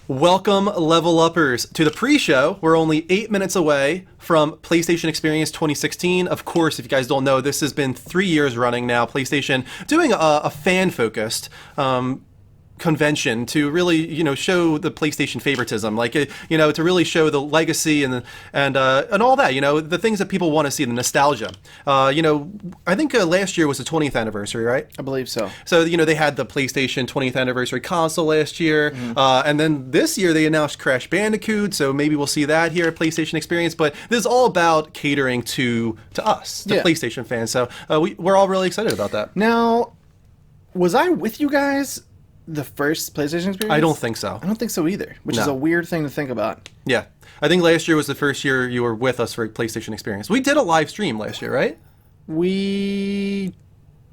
Welcome, level uppers, to the pre-show. We're only 8 minutes away from PlayStation Experience 2016. Of course, if you guys don't know, this has been 3 years running now. PlayStation doing a fan-focused convention to really, show the PlayStation favoritism, to really show the legacy and all that, the things that people want to see, the nostalgia. I think last year was the 20th anniversary, right? I believe so. So, they had the PlayStation 20th anniversary console last year, and then this year they announced Crash Bandicoot, so maybe we'll see that here at PlayStation Experience, but this is all about catering to us, to PlayStation fans, so we're all really excited about that. Now, was I with you guys the first PlayStation Experience? I don't think so. I don't think so either, which is a weird thing to think about. Yeah. I think last year was the first year you were with us for PlayStation Experience. We did a live stream last year, right?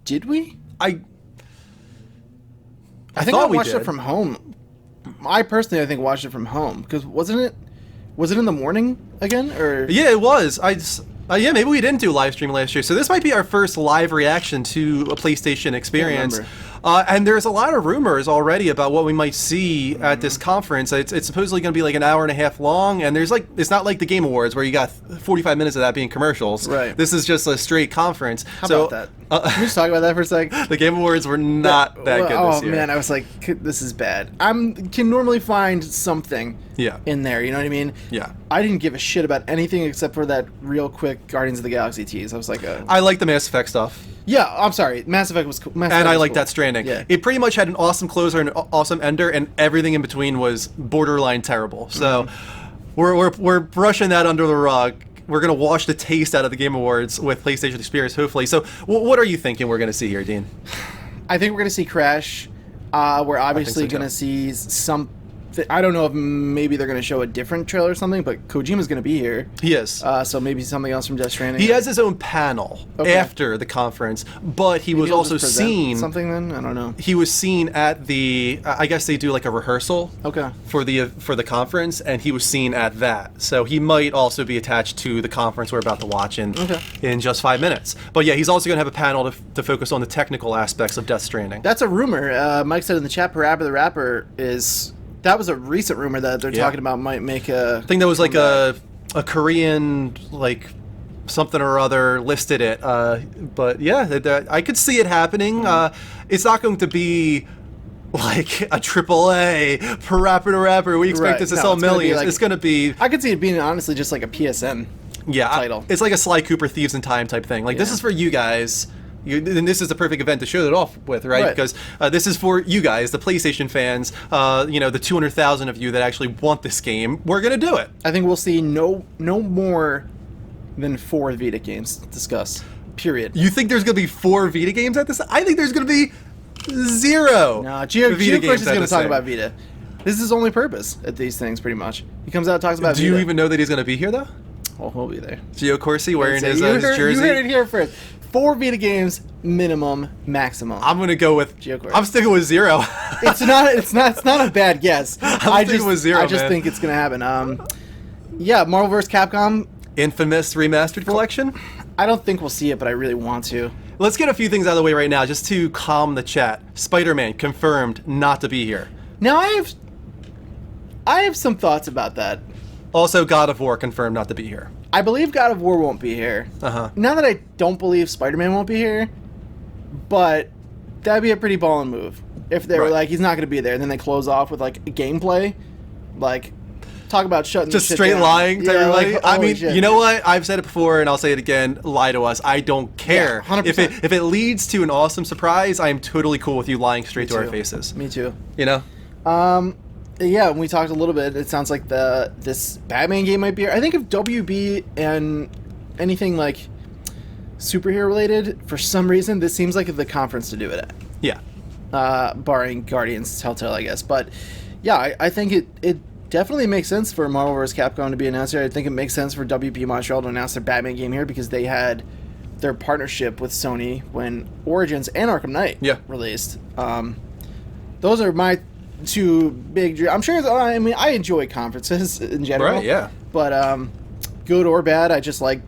Did we? I think I watched it from home. I personally, watched it from home because wasn't it in the morning again? Or yeah, it was. Maybe we didn't do a live stream last year, so this might be our first live reaction to a PlayStation Experience. And there's a lot of rumors already about what we might see at this conference. It's supposedly going to be like an hour and a half long, and it's not like the Game Awards where you got 45 minutes of that being commercials. Right. This is just a straight conference. How about that? Can we just talk about that for a sec? The Game Awards were not that good this year. Oh man, I was like, this is bad. Can normally find something in there, you know what I mean? Yeah. I didn't give a shit about anything except for that real quick Guardians of the Galaxy tease. I was like, I like the Mass Effect stuff. Yeah, I'm sorry. Mass Effect was cool. And I like Death Stranding. Yeah. It pretty much had an awesome closer and an awesome ender, and everything in between was borderline terrible. So we're brushing that under the rug. We're going to wash the taste out of the Game Awards with PlayStation Experience, hopefully. So what are you thinking we're going to see here, Dean? I think we're going to see Crash. We're obviously going to see some... I don't know if maybe they're going to show a different trailer or something, but Kojima's going to be here. He is. So maybe something else from Death Stranding. He has his own panel after the conference, but he was also seen... something then? I don't know. He was seen at the... I guess they do like a rehearsal for the conference, and he was seen at that. So he might also be attached to the conference we're about to watch in just 5 minutes. But yeah, he's also going to have a panel to focus on the technical aspects of Death Stranding. That's a rumor. Mike said in the chat, Parappa the Rapper is... That was a recent rumor that they're talking about might make a... I think that was like a Korean, like, something or other listed it. But yeah, I could see it happening. It's not going to be like a AAA Parappa the Rapper. We expect this to sell millions. It's going to be... I could see it being honestly just like a PSN title. It's like a Sly Cooper Thieves in Time type thing. Like, this is for you guys. And this is the perfect event to show it off with, right? Because this is for you guys, the PlayStation fans, the 200,000 of you that actually want this game. We're going to do it. I think we'll see no more than 4 Vita games to discuss, period. You think there's going to be 4 Vita games at this? I think there's going to be 0 No, Gio is going to talk about Vita. This is his only purpose at these things, pretty much. He comes out and talks about Vita. Do you even know that he's going to be here, though? Well, he'll be there. Gio Corsi wearing his jersey? You heard it here first. 4 Vita games, minimum, maximum. I'm gonna go with. I'm sticking with 0. It's not a bad guess. I'm sticking with 0. I just think it's gonna happen. Marvel vs. Capcom Infamous Remastered Collection. I don't think we'll see it, but I really want to. Let's get a few things out of the way right now, just to calm the chat. Spider-Man confirmed not to be here. Now I have some thoughts about that. Also, God of War confirmed not to be here. I believe God of War won't be here. Now that I don't believe Spider-Man won't be here, but that'd be a pretty ballin' move. If they were like, he's not going to be there, and then they close off with like a gameplay, like talk about shutting just shit straight down. lying to everybody. Like, I mean, shit. You know what? I've said it before, and I'll say it again. Lie to us. I don't care. 100%. If it leads to an awesome surprise, I am totally cool with you lying straight to our faces. Me too. You know. Yeah, when we talked a little bit, it sounds like this Batman game might be here. I think if WB and anything like superhero related, for some reason, this seems like the conference to do it at. Yeah. Barring Guardians, Telltale, I guess. But yeah, I think it definitely makes sense for Marvel vs. Capcom to be announced here. I think it makes sense for WB Montreal to announce their Batman game here because they had their partnership with Sony when Origins and Arkham Knight released. Those are my 2 big dreams. I'm sure. I mean, I enjoy conferences in general. Right. Yeah. But good or bad, I just like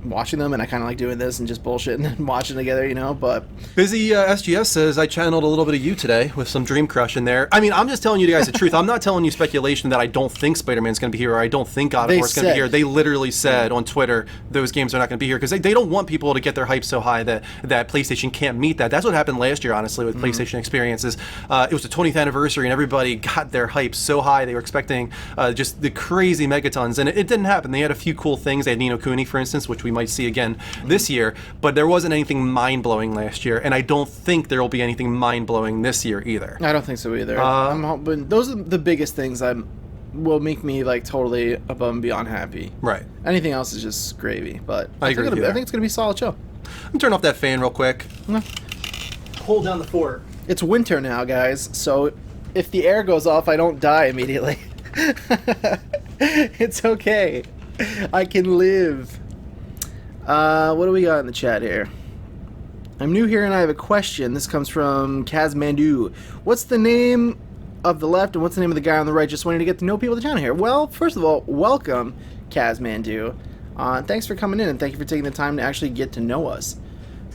watching them, and I kind of like doing this and just bullshitting and watching together, you know. But Busy SGS says, I channeled a little bit of you today with some Dream Crush in there. I mean, I'm just telling you guys the truth. I'm not telling you speculation that I don't think Spider-Man's going to be here or I don't think God of War is going to be here. They literally said on Twitter those games are not going to be here because they don't want people to get their hype so high that PlayStation can't meet that. That's what happened last year, honestly, with PlayStation Experiences. It was the 20th anniversary and everybody got their hype so high. They were expecting just the crazy megatons, and it didn't happen. They had a few cool things. They had Ni no Kuni, for instance, which we might see again this year, but there wasn't anything mind-blowing last year, and I don't think there will be anything mind-blowing this year either. I don't think so either. I'm hoping those are the biggest things that will make me like totally above and beyond happy. Right. Anything else is just gravy, but I think it's going to be a solid show. I'm gonna turn off that fan real quick. No. Hold down the fort. It's winter now, guys, so if the air goes off, I don't die immediately. It's okay. I can live. What do we got in the chat here? I'm new here and I have a question. This comes from Kazmandu. What's the name of the left and what's the name of the guy on the right? Just wanting to get to know people at the channel here. Well, first of all, welcome, Kazmandu. Thanks for coming in and thank you for taking the time to actually get to know us.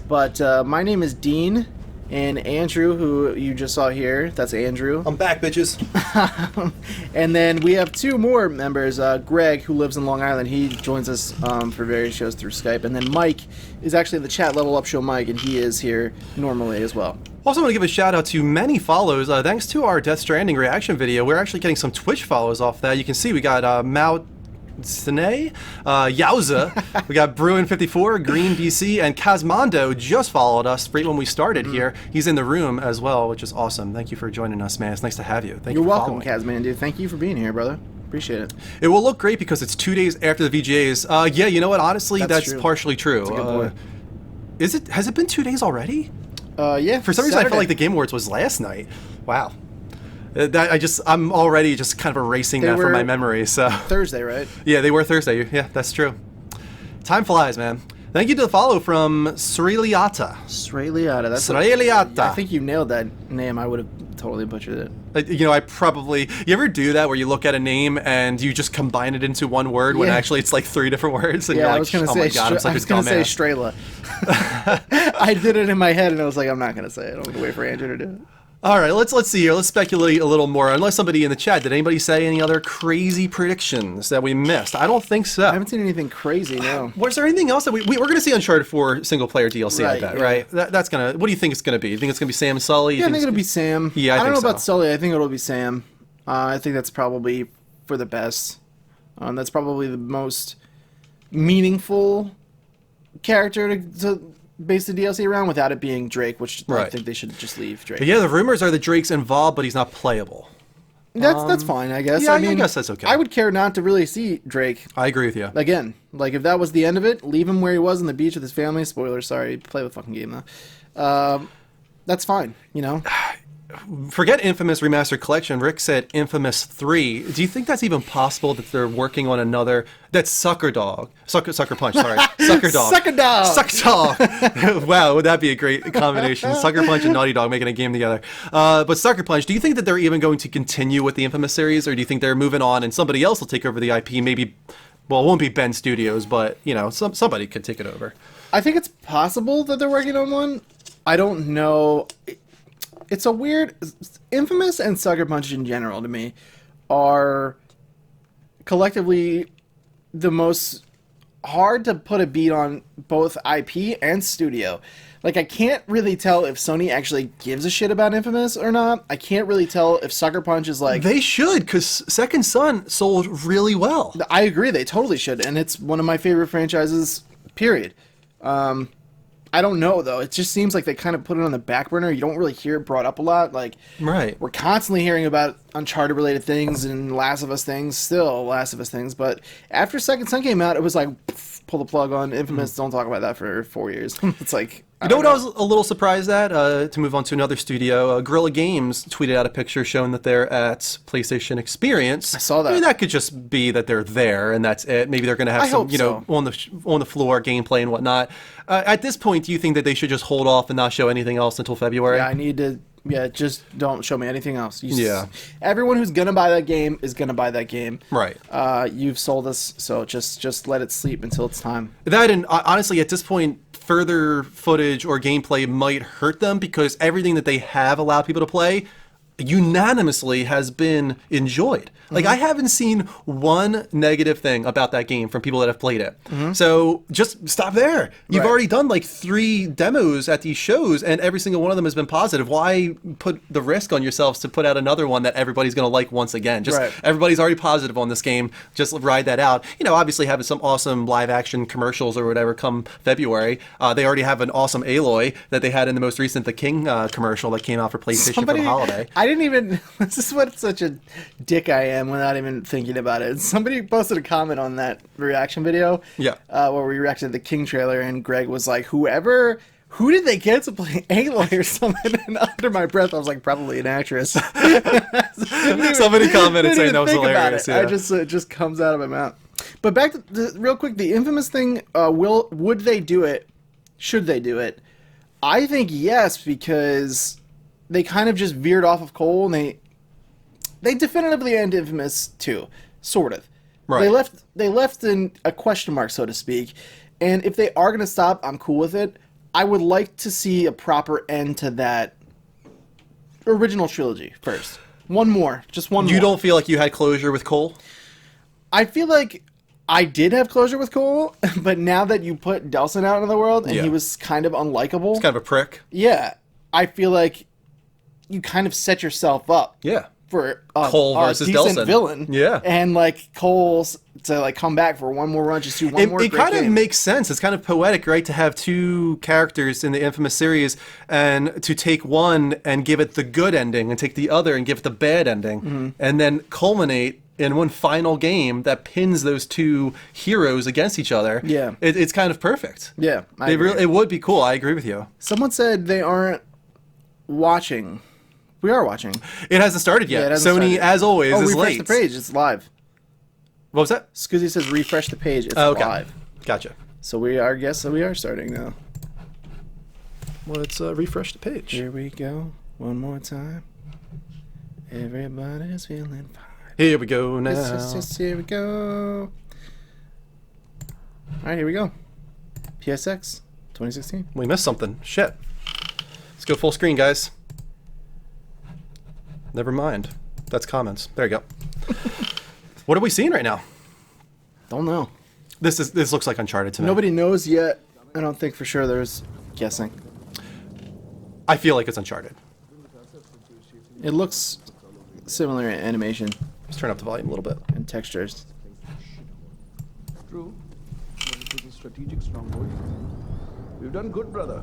But my name is Dean, and Andrew, who you just saw here, that's Andrew. I'm back, bitches. And then we have two more members. Greg, who lives in Long Island, he joins us for various shows through Skype. And then Mike is actually in the chat, Level Up Show Mike, and he is here normally as well. Also want to give a shout out to many follows. Thanks to our Death Stranding reaction video, we're actually getting some Twitch follows off that. You can see we got Mao Sine, Yowza, we got Bruin54, Green BC, and Kazmondo just followed us right when we started here. He's in the room as well, which is awesome. Thank you for joining us, man. It's nice to have you. Thank you. You're welcome, Kazmondo. Thank you for being here, brother. Appreciate it. It will look great because it's 2 days after the VGAs. Yeah, you know what? Honestly, that's true. Partially true. That's a good point. Is it? Has it been 2 days already? Yeah. For some reason, I felt like the Game Awards was last night. Wow. I'm already just kind of erasing that from my memory. So Thursday, right? Yeah, they were Thursday. Yeah, that's true. Time flies, man. Thank you to the follow from Sriliata. Sriliata. That's Sriliata. I think you nailed that name. I would have totally butchered it. You know, I probably... You ever do that where you look at a name and you just combine it into one word when actually it's like 3 different words? And yeah, you're like, I was going to oh say, my God, I'm such I was going to say Strela. I did it in my head and I was like, I'm not going to say it. I'm going to wait for Andrew to do it. All right, let's see here. Let's speculate a little more. Unless somebody in the chat, did anybody say any other crazy predictions that we missed? I don't think so. I haven't seen anything crazy, no. Was there anything else that we're going to see Uncharted 4 single-player DLC, right, I bet, yeah. right? That's going to... What do you think it's going to be? You think it's going to be Sam Sully? Yeah, I think it'll be Sam. Yeah, I don't know so. about Sully. I think it'll be Sam. I think that's probably for the best. That's probably the most meaningful character to base the DLC around without it being Drake, which I think they should just leave Drake. But yeah, the rumors are that Drake's involved, but he's not playable. That's fine, I guess. Yeah, I mean, I guess that's okay. I would care not to really see Drake. I agree with you. Again, like if that was the end of it, leave him where he was on the beach with his family. Spoiler, sorry, play the fucking game though. That's fine, you know. Forget Infamous Remastered Collection. Rick said Infamous 3. Do you think that's even possible that they're working on another? That's Sucker Punch, sorry. Sucker Dog. Sucker Dog. Sucker Dog. Wow, would that be a great combination? Sucker Punch and Naughty Dog making a game together. But Sucker Punch, do you think that they're even going to continue with the Infamous series, or do you think they're moving on and somebody else will take over the IP? Maybe, well, it won't be Ben Studios, but, you know, somebody could take it over. I think it's possible that they're working on one. I don't know. It's a weird... Infamous and Sucker Punch in general, to me, are collectively the most hard to put a beat on both IP and studio. Like, I can't really tell if Sony actually gives a shit about Infamous or not. I can't really tell if Sucker Punch is like... They should, because Second Son sold really well. I agree, they totally should, and it's one of my favorite franchises, period. I don't know, though. It just seems like they kind of put it on the back burner. You don't really hear it brought up a lot. Like, right. We're constantly hearing about Uncharted-related things and Last of Us things, still Last of Us things. But after Second Son came out, it was like, pff, pull the plug on Infamous. Don't talk about that for 4 years. It's like... You know what I was a little surprised at? To move on to another studio, Guerrilla Games tweeted out a picture showing that they're at PlayStation Experience. I saw that. I mean, that could just be that they're there and that's it. Maybe they're going to have some, you know, on the floor gameplay and whatnot. At this point, do you think that they should just hold off and not show anything else until February? Yeah, I need to Yeah, just don't show me anything else. Yeah. Everyone who's gonna buy that game is gonna buy that game. Right. You've sold us, so just let it sleep until it's time. That, and honestly, at this point, further footage or gameplay might hurt them because everything that they have allowed people to play unanimously has been enjoyed. Like, I haven't seen one negative thing about that game from people that have played it. So just stop there. You've Right. already done like 3 demos at these shows, and every single one of them has been positive. Why put the risk on yourselves to put out another one that everybody's going to like once again? Just Right. everybody's already positive on this game. Just ride that out. You know, obviously having some awesome live action commercials or whatever come February. They already have an awesome Aloy that they had in the most recent The King commercial that came out for PlayStation for the holiday. I didn't even. This is what such a dick I am without even thinking about it. Somebody posted a comment on that reaction video. Yeah. Where we reacted to the King trailer, and Greg was like, Who did they get to play Aloy or something?" And under my breath, I was like, "Probably an actress." Somebody commented saying that was hilarious. Yeah. It just comes out of my mouth. But back to real quick, the Infamous thing. Would they do it? Should they do it? I think yes, because they kind of just veered off of Cole, and they definitively end Infamous 2, sort of. Right. They left in a question mark, so to speak. And if they are going to stop, I'm cool with it. I would like to see a proper end to that original trilogy first. One more. Just one more. You don't feel like you had closure with Cole? I feel like I did have closure with Cole, but now that you put Delson out in the world and Yeah. he was kind of unlikable, It's kind of a prick. yeah, I feel like you kind of set yourself up Yeah. for a, Cole versus a decent Delson. villain. Yeah. And like Cole's to like come back for one more run, just do one more It great kind of game. makes sense. It's kind of poetic, right, to have 2 characters in the Infamous series and to take one and give it the good ending and take the other and give it the bad ending and then culminate in one final game that pins those 2 heroes against each other. Yeah. It's kind of perfect. Yeah, I agree. It would be cool. I agree with you. Someone said they aren't watching. We are watching. It hasn't started yet. Yeah, it hasn't Sony, started. as always, is refresh late. the page. It's live. What was that? Scuzzy says refresh the page. It's Okay. live. Gotcha. So we are starting now. Well, let's refresh the page. Here we go. One more time. Everybody's feeling fine. Here we go now. Yes, here we go. All right, here we go. PSX 2016. We missed something. Shit. Let's go full screen, guys. Never mind. That's comments. There you go. What are we seeing right now? Don't know. This looks like Uncharted to me. Nobody knows yet. I don't think for sure. There's guessing. I feel like it's Uncharted. It looks similar in animation Let's turn up the volume a little bit. and textures. True, but it was a strategic stronghold. We've done good, brother.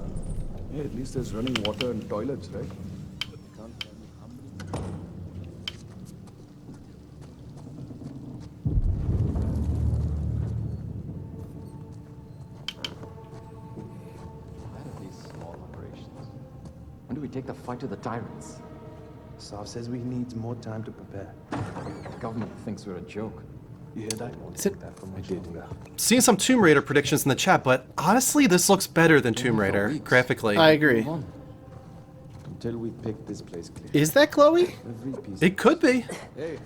Yeah, at least there's running water and toilets, right? But we can't tell me how many. Where are these small operations? When do we take the fight to the tyrants? Sav says we need more time to prepare. The government thinks we're a joke. You hear that? Is it- That from my shoulder. Seeing some Tomb Raider predictions in the chat, but honestly, this looks better than Tomb Raider graphically. I agree. Move on. Until we pick this place clear. Is that Chloe Every piece. It could be. Hey,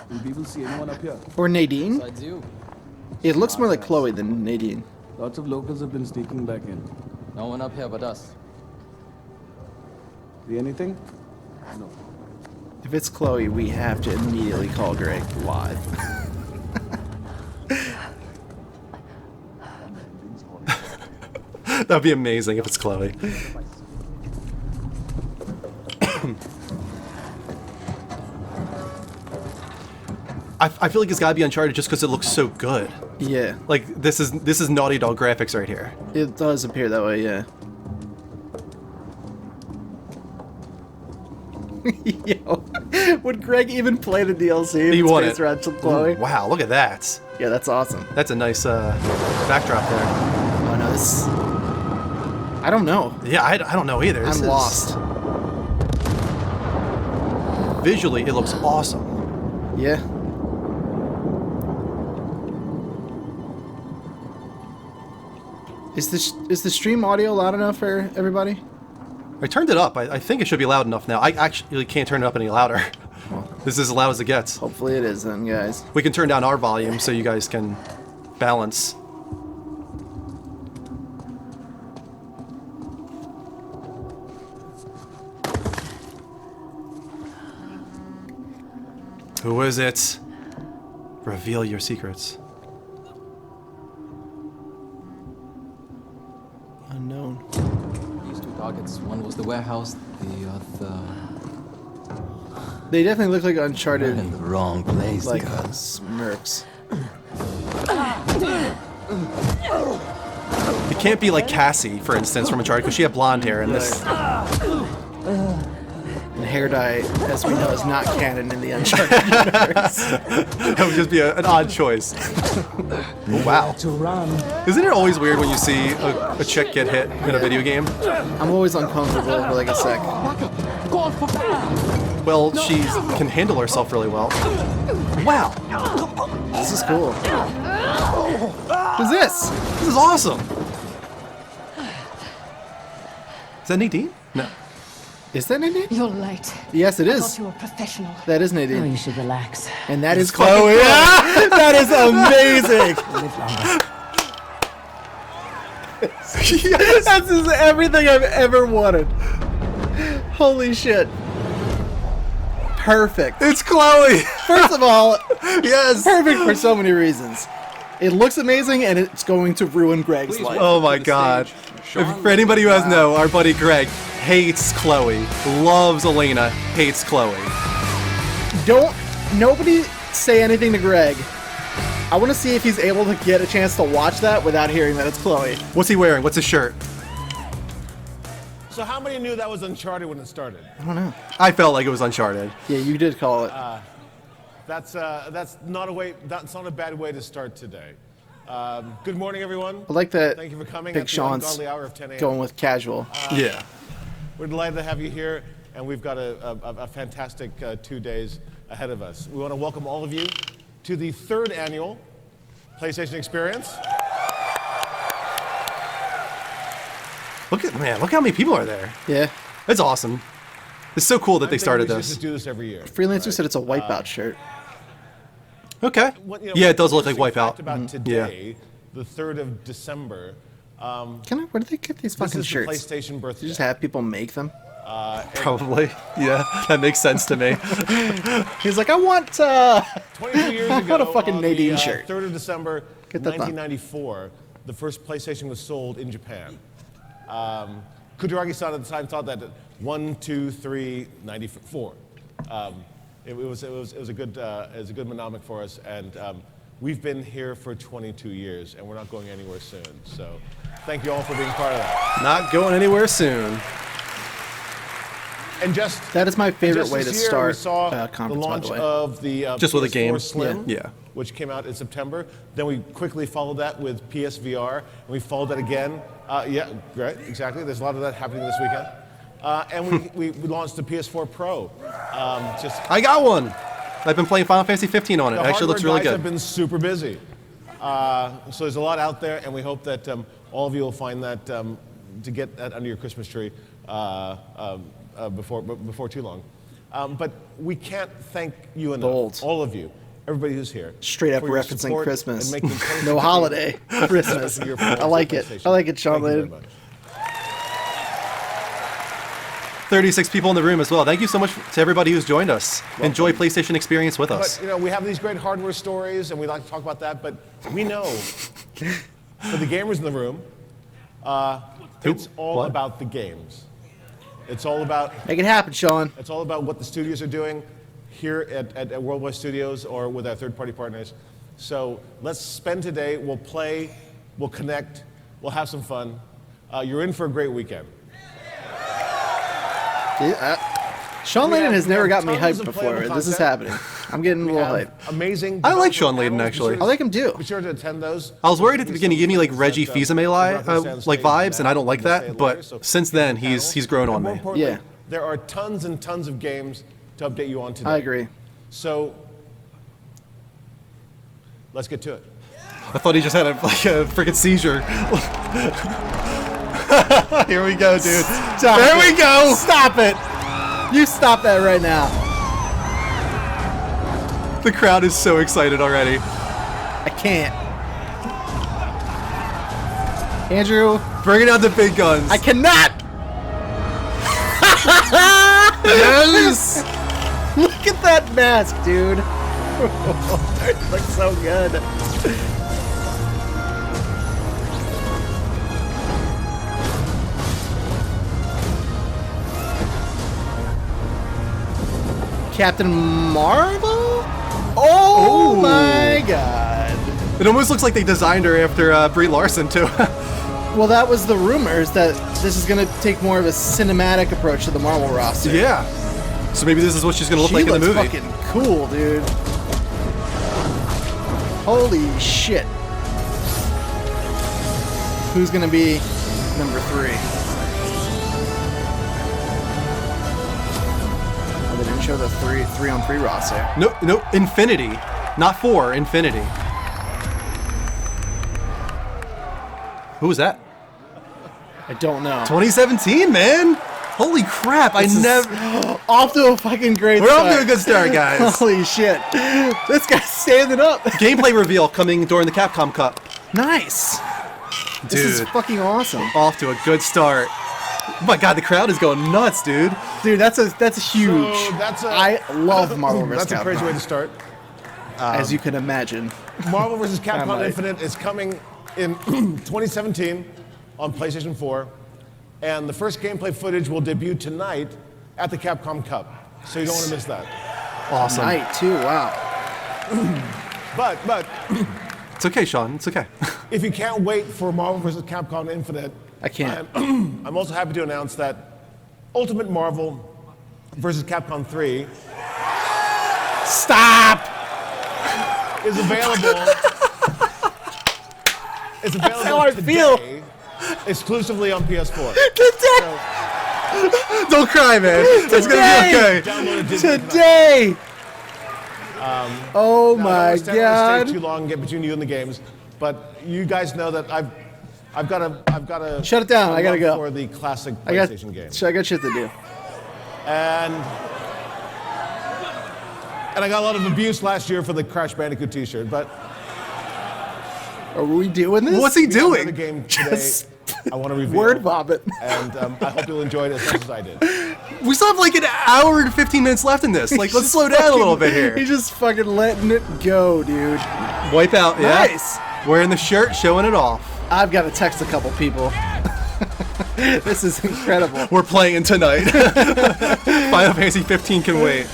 will people see anyone up here? or Nadine? Besides you. It looks more like Chloe than Nadine. Lots of locals have been sneaking back in. No one up here but us. See anything? No. If it's Chloe, we have to immediately call Greg live. That'd be amazing if it's Chloe. I feel like it's gotta be Uncharted just because it looks so good. Yeah, Like this is Naughty Dog graphics right here. it does appear that way. Yeah. Yo, would Greg even play the DLC? if He it's won based it. around Chloe? Ooh, wow, look at that. Yeah, that's awesome. That's a nice backdrop there. Oh no, this. I don't know. Yeah, I don't know either. This I'm is- lost. Visually, it looks awesome. Yeah. Is the stream audio loud enough for everybody? I turned it up. I think it should be loud enough now. I actually can't turn it up any louder. This is as loud as it gets. Hopefully it is then, guys. We can turn down our volume so you guys can balance. Who is it? Reveal your secrets. Unknown. These two targets, one was the warehouse, the other... They definitely look like Uncharted, in the wrong place, like girl. Smirks. It can't be like Cassie, for instance, from Uncharted, because she had blonde hair in this. And hair dye, as we know, is not canon in the Uncharted universe. That would just be an odd choice. Oh, wow. Isn't it always weird when you see a chick get hit in a video game? I'm always uncomfortable for like a sec. Well, she can handle herself really well. Wow. This is cool. Who's this? This is awesome. Is that Nadine? No. Is that Nadine? You're late. Yes, it I is. thought you were professional. That is Oh, Nadine. you should relax. And that is Chloe. Chloe. That is amazing. Yes. That's just everything I've ever wanted. Holy shit. Perfect. It's Chloe. First of all, Yes. perfect for so many reasons. It looks amazing, and it's going to ruin Greg's life. Oh my god. For anybody who doesn't know, our buddy Greg hates Chloe, loves Elena, hates Chloe. Nobody say anything to Greg. I want to see if he's able to get a chance to watch that without hearing that it's Chloe. What's he wearing? What's his shirt? So how many knew that was Uncharted when it started? I don't know. I felt like it was Uncharted. Yeah, you did call it. That's not a bad way to start today. Good morning, everyone. I like that Thank you for coming Big at the Sean's ungodly hour of 10 a.m. going with casual. Yeah. We're delighted to have you here, and we've got a fantastic 2 days ahead of us. We want to welcome all of you to the 3rd annual PlayStation Experience. Look how many people are there. Yeah. It's awesome. It's so cool that they started We should this. just do this every year. Freelancer said it's a Wipeout shirt. Okay. Yeah, it does look like Wipeout. About Yeah. today, the 3rd of December. Where do they get these This fucking is the shirts? PlayStation birthday. You just have people make them. Probably. Yeah, that makes sense to me. He's like, I want 22 years I ago, want a fucking on Nadine the, shirt. 3rd of December, Get that done. 1994, the first PlayStation was sold in Japan. Kutaragi-san at the time thought that 1, 2, 3, 94. It was a good mnemonic for us, and we've been here for 22 years, and we're not going anywhere soon. So, thank you all for being part of that. Not going anywhere soon. And just That is my favorite just way to this year, start we saw a the conference, by launch the way. of the Just with a PS4 game. Slim, Yeah. which came out in September. Then we quickly followed that with PSVR, and we followed that again. Yeah, great, exactly. There's a lot of that happening this weekend. And we launched the PS4 Pro. I got one. I've been playing Final Fantasy 15 on it. The It actually looks really hardware guys have good. been super busy. So there's a lot out there, and we hope that all of you will find that to get that under your Christmas tree before too long. But we can't thank you enough, Bold. all of you, everybody who's here. Straight up for your referencing support Christmas. and making No holiday. Christmas. Your I like it. PlayStation. I like it, Sean Thank you very Layden. much. 36 people in the room as well. Thank you so much to everybody who's joined us. Enjoy PlayStation Experience with us. But you know, we have these great hardware stories, and we like to talk about that. But we know, for the gamers in the room, it's all What? about the games. It's all about Make it happen, Sean. It's all about what the studios are doing here at Worldwide Studios or with our third-party partners. So let's spend today. We'll play, we'll connect, we'll have some fun. You're in for a great weekend. Sean We Layden have- has we never have got me tons hyped of before. playable This is content. happening. I'm getting a We little have hyped. amazing. I like developer Sean Layden, panels. Be actually. sure to- I like him too. Be sure to attend those. I was worried at the We beginning, still he gave me like think Reggie that, Fils-Aimé we're not gonna stay on like stage vibes, and I don't like We'll say that. it later, But so since then, that panel. he's grown on And more me. importantly, Yeah. there are tons and tons of games to update you on today. I agree. So let's get to it. I thought he just had a freaking seizure. Here we go, dude. Stop There it. we go. Stop it. You stop that right now. The crowd is so excited already. I can't. Andrew, Bringing out the big guns. I cannot. Yes. Look at that mask, dude. It looks so good. Captain Marvel? Oh Ooh. my god. It almost looks like they designed her after Brie Larson too. Well, that was the rumors that this is going to take more of a cinematic approach to the Marvel roster. Yeah. So maybe this is what she's gonna look She like in the looks movie. fucking cool, dude. Holy shit. Who's gonna be number 3? Oh, they didn't show the 3-on-3 roster. No, Infinity, not 4. Infinity. Who was that? I don't know. 2017, man. Holy crap! This is off to a fucking great We're start. off to a good start, guys. Holy shit. This guy's standing up. Gameplay reveal coming during the Capcom Cup. Nice. This is Dude. fucking awesome. Off to a good start. Oh my god, the crowd is going nuts, dude. Dude, that's huge. So that's a- I love Marvel vs. That's a crazy way to start. as you can imagine. Marvel vs. Capcom might. Infinite is coming in 2017 on PlayStation 4, and the first gameplay footage will debut tonight at the Capcom Cup. So you don't want to miss that. Awesome. Night too. Wow. But It's okay, Sean. It's okay. if you can't wait for Marvel vs. Capcom Infinite, I can't. I'm also happy to announce that Ultimate Marvel vs. Capcom 3 Stop. is available. It's available how I today, feel. exclusively on PS4. Don't cry, man. It's gonna be okay. Download it digitally. Today. Oh Now, I my don't wanna stay on the god. stage too long and get between you and the games, but you guys know that I've got a Shut it down, I gotta love go. for the classic I got PlayStation games, I got shit to do. and I got a lot of abuse last year for the Crash Bandicoot T-shirt, but Are we doing this? What's he we have another doing? game today. Just I want to reveal, word vomit. and I hope you'll enjoy it as much as I did. We still have like an hour and 15 minutes left in this. Like, let's slow down a little bit here. He's just fucking letting it go, dude. Wipeout, yeah. Nice. Wearing the shirt, showing it off. I've got to text a couple people. This is incredible. We're playing tonight. Final Fantasy 15 can wait.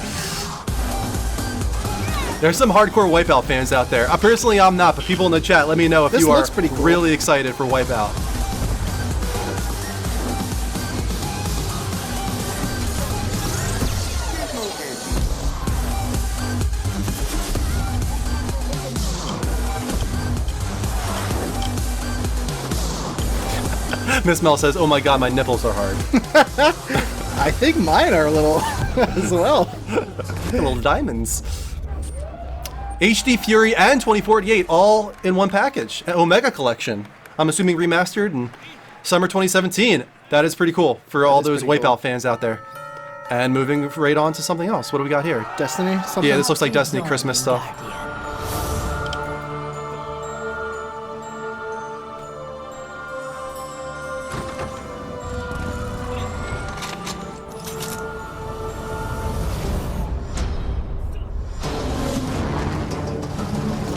There's some hardcore Wipeout fans out there. Personally, I'm not, but people in the chat, let me know if This you are looks pretty cool. really excited for Wipeout. Miss Mel says, "Oh my God, my nipples are hard." I think mine are a little as well. Little diamonds. HD Fury and 2048 all in one package. An Omega Collection. I'm assuming remastered in summer 2017. That is pretty cool for all is those pretty Wipeout cool. fans out there. And moving right on to something else. What do we got here? Destiny? Something? Yeah, this looks like Destiny Christmas stuff.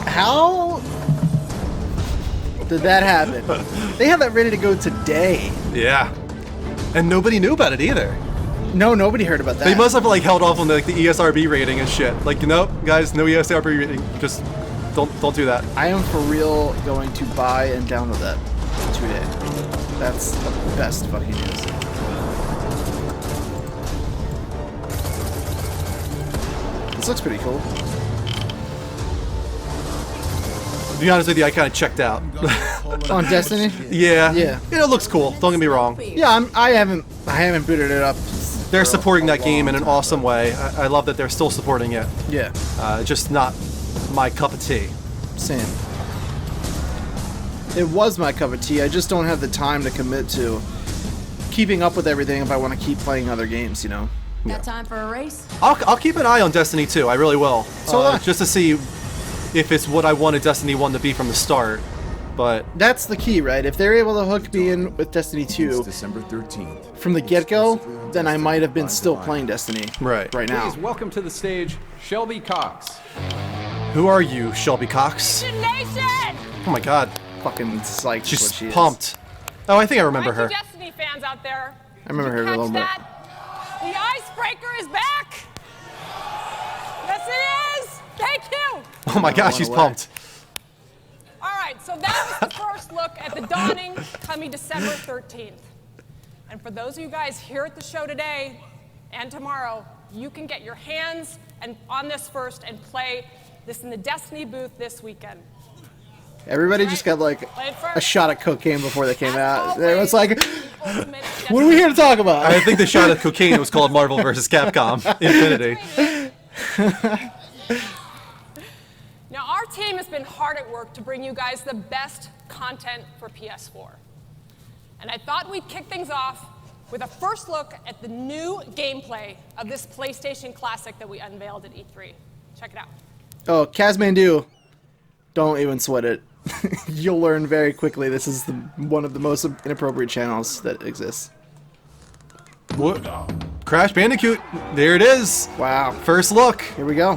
How did that happen? They have that ready to go today. Yeah. And nobody knew about it either. No, nobody heard about that. They must have like held off on the ESRB rating and shit. Like, nope, guys, no ESRB rating. Just don't do that. I am for real going to buy and download that today. That's the best fucking news. This looks pretty cool. To be honest with you, I kind of checked out. On Destiny? Yeah. Yeah. It looks cool. Don't get me wrong. Yeah, I haven't booted it up. They're for supporting a that game long in an time. awesome way. I love that they're still supporting it. Yeah, Just not my cup of tea. same. It was my cup of tea. I just don't have the time to commit to keeping up with everything if I want to keep playing other games, you know. Got time for a race? I'll keep an eye on Destiny 2. I really will. So will I. Just to see if it's what I wanted Destiny 1 to be from the start. But That's the key, right? If they're able to hook me in with Destiny It's 2 December 13th. from the get-go, then I might have been still playing Destiny Right. now. Please welcome to the stage, Shelby Cox. who are you, Shelby Cox? Nation! Oh my God, Fucking psyched. is she's what she is. pumped. Oh, I think I remember All right, her. you Destiny fans out there. I remember her Did a you little catch bit. that? The icebreaker is back. Yes, it is. Thank you. Oh my God, she's away. pumped. All right, so that was the first look at the dawning coming December 13th. And for those of you guys here at the show today and tomorrow, you can get your hands on this first and play this in the Destiny booth this weekend. Everybody just got like Play it a first. shot of cocaine before they came As out. always, Everyone's like, the ultimate what are we here to talk about? I think the shot of cocaine was called Marvel vs. Capcom Infinity. Now, our team has been hard at work to bring you guys the best content for PS4. And I thought we'd kick things off with a first look at the new gameplay of this PlayStation classic that we unveiled at E3. Check it out. Oh, Kazmandu, don't even sweat it. You'll learn very quickly this is one of the most inappropriate channels that exists. What? Crash Bandicoot. There it is. Wow. First look. Here we go.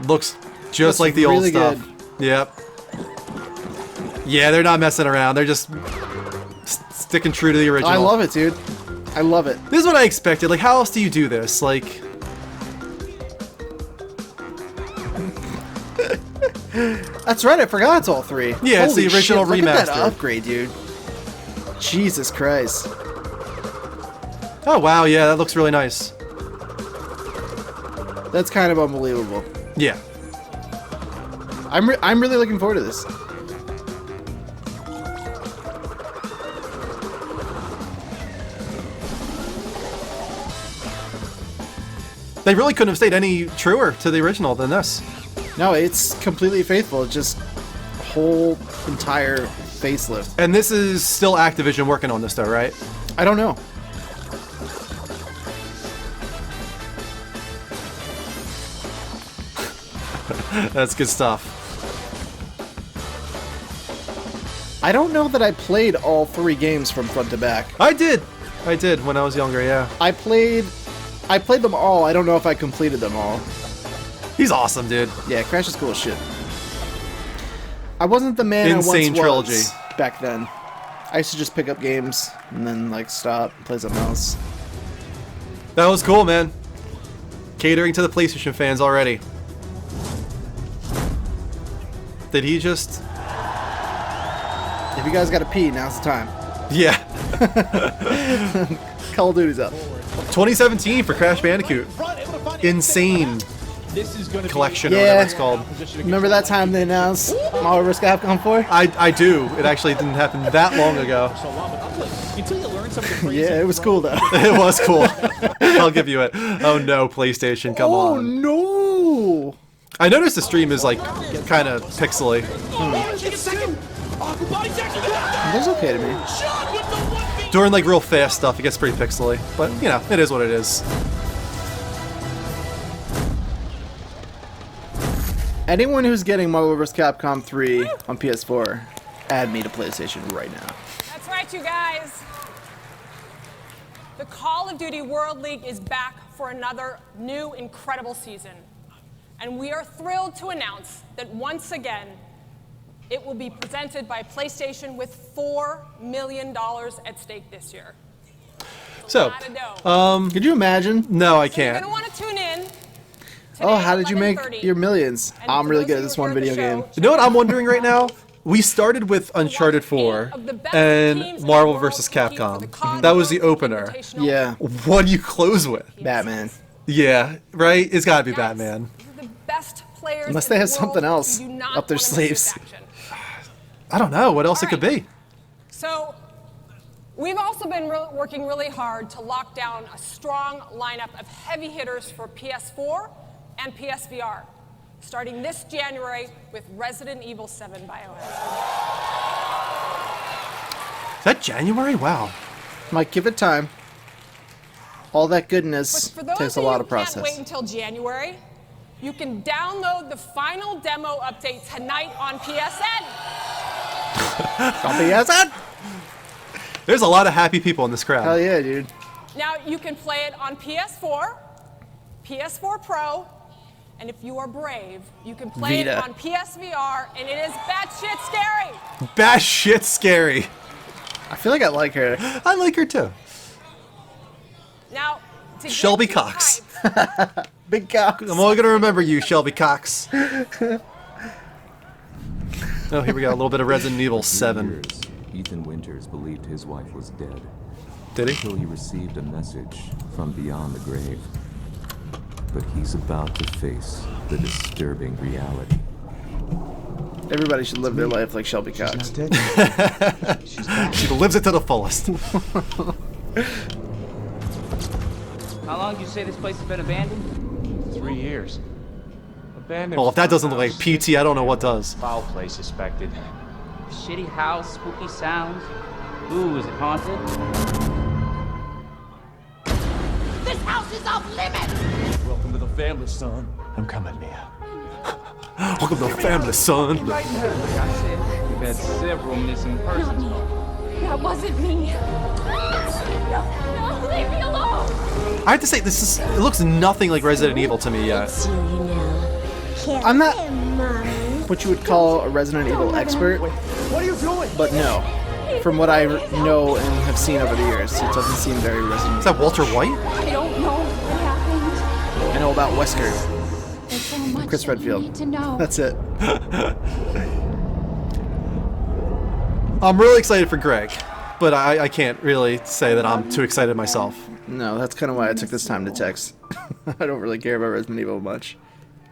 Looks just Looks like the really old stuff. Yep. Yeah, they're not messing around. They're just sticking true to the original. I love it, dude. I love it. This is what I expected. Like, how else do you do this? Like, That's right, I forgot it's all three. Yeah, it's the Holy original shit, look at that remaster. upgrade, dude. Jesus Christ. oh wow, yeah, that looks really nice. That's kind of unbelievable. Yeah. I'm really looking forward to this. They really couldn't have stayed any truer to the original than this. No, it's completely faithful. It's just whole entire facelift. And this is still Activision working on this, though, right? I don't know. That's good stuff. I don't know that I played all three games from front to back. I did when I was younger. Yeah. I played them all. I don't know if I completed them all. He's awesome, dude. Yeah, Crash is cool as shit. I wasn't the man Insane I once trilogy. was back then. I used to just pick up games and then like stop and play something else. That was cool, man. Catering to the PlayStation fans already. Did he just? If you guys got to pee, now's the time. Yeah. Call of Duty's up. 2017 for Crash Bandicoot. Insane collection or whatever it's called. Remember that time they announced Marvel vs. Capcom 4? I do. It actually didn't happen that long ago. Yeah, it was cool though. It was cool. I'll give you it. Oh no, PlayStation, come Oh on. no! I noticed the stream is like kind of pixely. That's okay to me. During like real fast stuff, it gets pretty pixely. But you know, it is what it is. Anyone who's getting Marvel vs. Capcom 3 on PS4, add me to PlayStation right now. That's right, you guys. The Call of Duty World League is back for another new incredible season. And we are thrilled to announce that once again, it will be presented by PlayStation with $4 million at stake this year. So, Lot of dough. Could you imagine? no, I So you're can't. going to want to tune in. Oh, how did you make 11:30. your millions? And I'm for really those good of at this you one who are at the video game. show, You know what I'm wondering right now? We started with Uncharted 4 and Marvel vs. Capcom. That was the opener. Yeah, What do you close with? Batman. Yeah, right? It's gotta be Batman. The best players Unless in they the have world something who else do not up their wanna miss this sleeves. action. I don't know what else it could be. So, we've also been working really hard to lock down a strong lineup of heavy hitters for PS4 and PSVR, starting this January with Resident Evil 7 Biohazard. that January? Wow. Might give it time. All that But goodness for those takes of a lot you of who can't wait process. until January, you can download the final demo update tonight on PSN. Copy as that? There's a lot of happy people in this crowd. Hell yeah, dude. Now you can play it on PS4, PS4 Pro, and if you are brave, you can play it Vita. on PSVR, and it is batshit scary. Bash shit scary. I feel like I like her. I like her too. Now, to get Shelby you Cox. hyped, Big cock. I'm only gonna remember you, Shelby Cox. Oh, here we go. A little bit of Resident Evil 7. years, Ethan Winters believed his wife was dead Did he? until he received a message from beyond the grave. But he's about to face the disturbing reality. Everybody should live their life like Shelby Cox. Not dead. She lives it to the fullest. How long did you say this place has been abandoned? 3 years. Abandoned. Well, if that doesn't look like PT, I don't know what does. Foul play suspected. Shitty house, spooky sounds. Ooh, is it haunted? this house is off limits. Welcome to the family, son. I'm coming, Mia. Welcome to the family, son. Like I said, we've had several missing persons calls. That wasn't me. No, leave me alone. I have to say, it looks nothing like Resident Evil to me yet. I'm not what you would call a Resident Evil expert, What are you doing? but no. From what I know and have seen over the years, it doesn't seem very Resident Is Evil. that Walter White? I don't know what happened. I know about Wesker. There's so much Chris that you Redfield. need to know. That's it. I'm really excited for Greg, but I can't really say that I'm too excited myself. No, that's kind of why I took this time to text. I don't really care about Resident Evil much.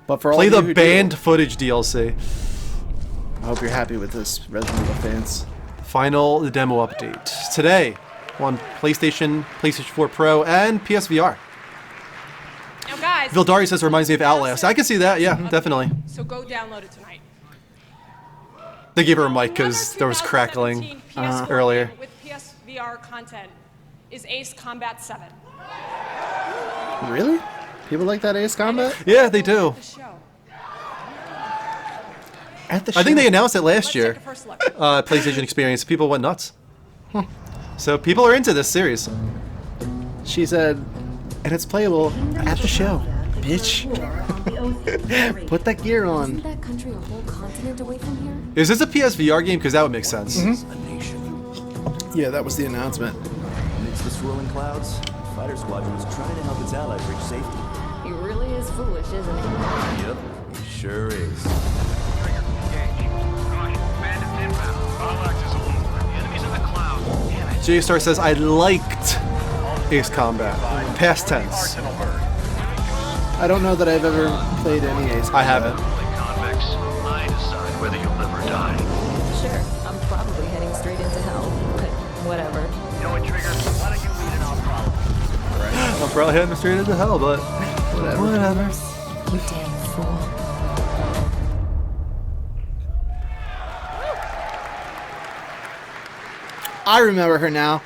But for all Play of you the who banned footage DLC. do, I hope you're happy with this, Resident Evil fans. Final demo update today on PlayStation, PlayStation 4 Pro, and PSVR. Now, guys. Vildari says it reminds me of Outlast. I can see that. Yeah, definitely. So go download it tonight. They gave her a mic because there was crackling earlier. With PSVR content is Ace Combat 7. Really? People like that Ace Combat? Yeah, they do. The show. At the show? I think they announced it last Let's year. take a first look. PlayStation Experience. People went nuts. So people are into this series. She said, and it's playable at the show. Bitch. Put that gear on. Isn't that country a whole continent away from here? Is this a PSVR game? Because that would make sense. Yeah, that was the announcement. Amidst the swirling clouds, fighter squadron was trying to help its allies reach safety. He really is foolish, isn't he? Yep, he sure is. J-Star says, I liked Ace Combat. Past tense. I don't know that I've ever played any Ace Combat. I haven't. Sure, I'm probably heading straight into hell, but whatever. I'm probably heading straight into hell, but whatever. You damn fool. I remember her now.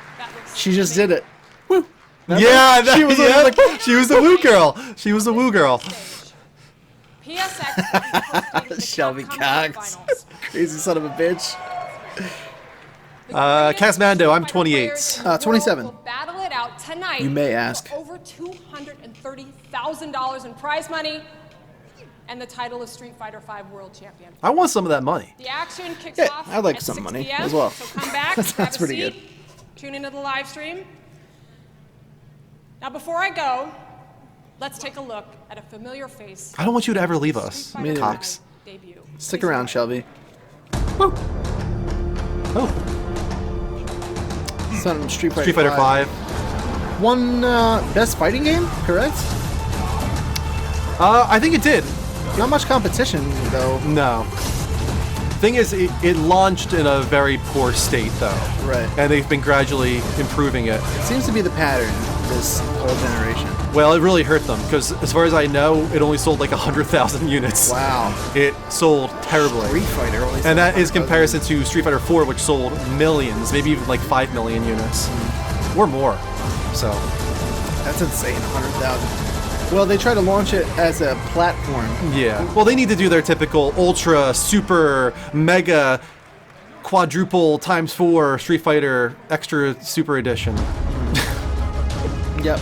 She just did it. Woo. Yeah, She was yeah, like, she was the woo girl. She was the woo girl. PSX will be hosting the Shelby Capcom Cox. Finals. Crazy son of a bitch. Casmando, I'm 28. 27. Will battle it out tonight. You may ask. For over $230,000 in prize money, and the title is Street Fighter V World Champion. I want some of that money. The action kicks Yeah, off I'd like at some 6 money p.m., as well. So come back, That's grab a pretty seat, good. tune into the live stream. Now, before I go, let's take a look at a familiar face. I don't want you to ever leave us, Street Fighter Cox. V debut. Stick around, Shelby. Woo. Oh, Some Street Fighter, Street Fighter 5. One best fighting game, correct? I think it did. Not much competition, though. No. Thing is, it launched in a very poor state, though. Right. And they've been gradually improving it. It seems to be the pattern. this whole generation. Well, it really hurt them because, as far as I know, it only sold like 100,000 units. Wow. It sold terribly. Street Fighter only sold and that is 100,000. comparison to Street Fighter 4, which sold millions, maybe even like 5 million units, or more. So that's insane, 100,000. Well, they try to launch it as a platform. yeah. Well, they need to do their typical ultra, super, mega, quadruple times 4 Street Fighter extra super edition. Yep.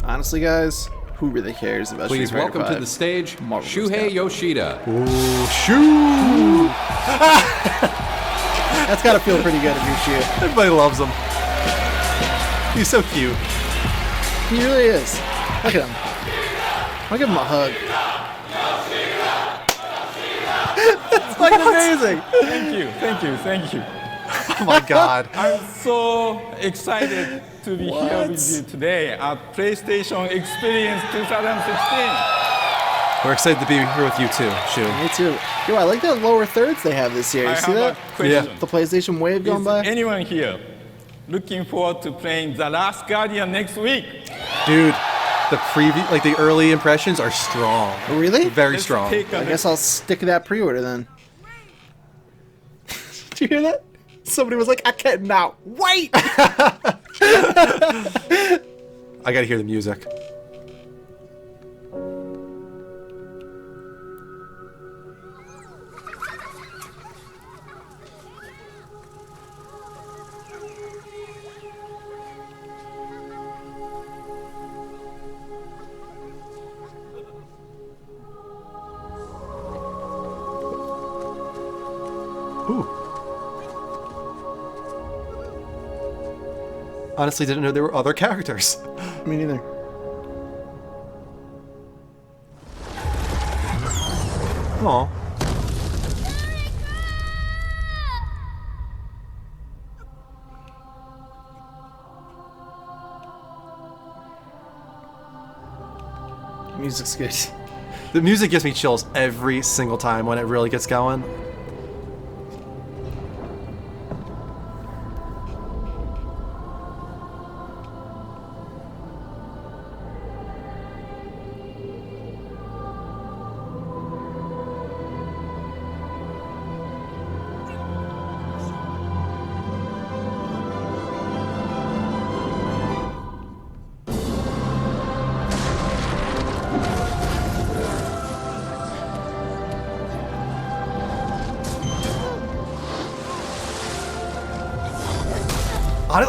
Honestly, guys, who really cares about Please Street Fighter welcome to 5? the stage, Marvel Shuhei Yoshida. Ooh, shoo! That's gotta feel pretty good if you're Shu. Everybody loves him. He's so cute. He really is. Look at him. I'll give him a hug. It's fucking amazing. Thank you. Oh my god. I'm so excited to be here with you today at PlayStation Experience 2016. We're excited to be here with you too, Shu. Me too. Yo, I like the lower thirds they have this year. You I see have that? a question. The PlayStation Wave going Is by? anyone here looking forward to playing The Last Guardian next week? Dude, the preview, like the early impressions are strong. Really? Very Let's strong. take a I guess I'll stick that pre-order then. Did you hear that? Somebody was like, I cannot wait! I gotta hear the music. Ooh. Honestly, didn't know there were other characters. Me neither. Aw. Music's good. The music gives me chills every single time when it really gets going.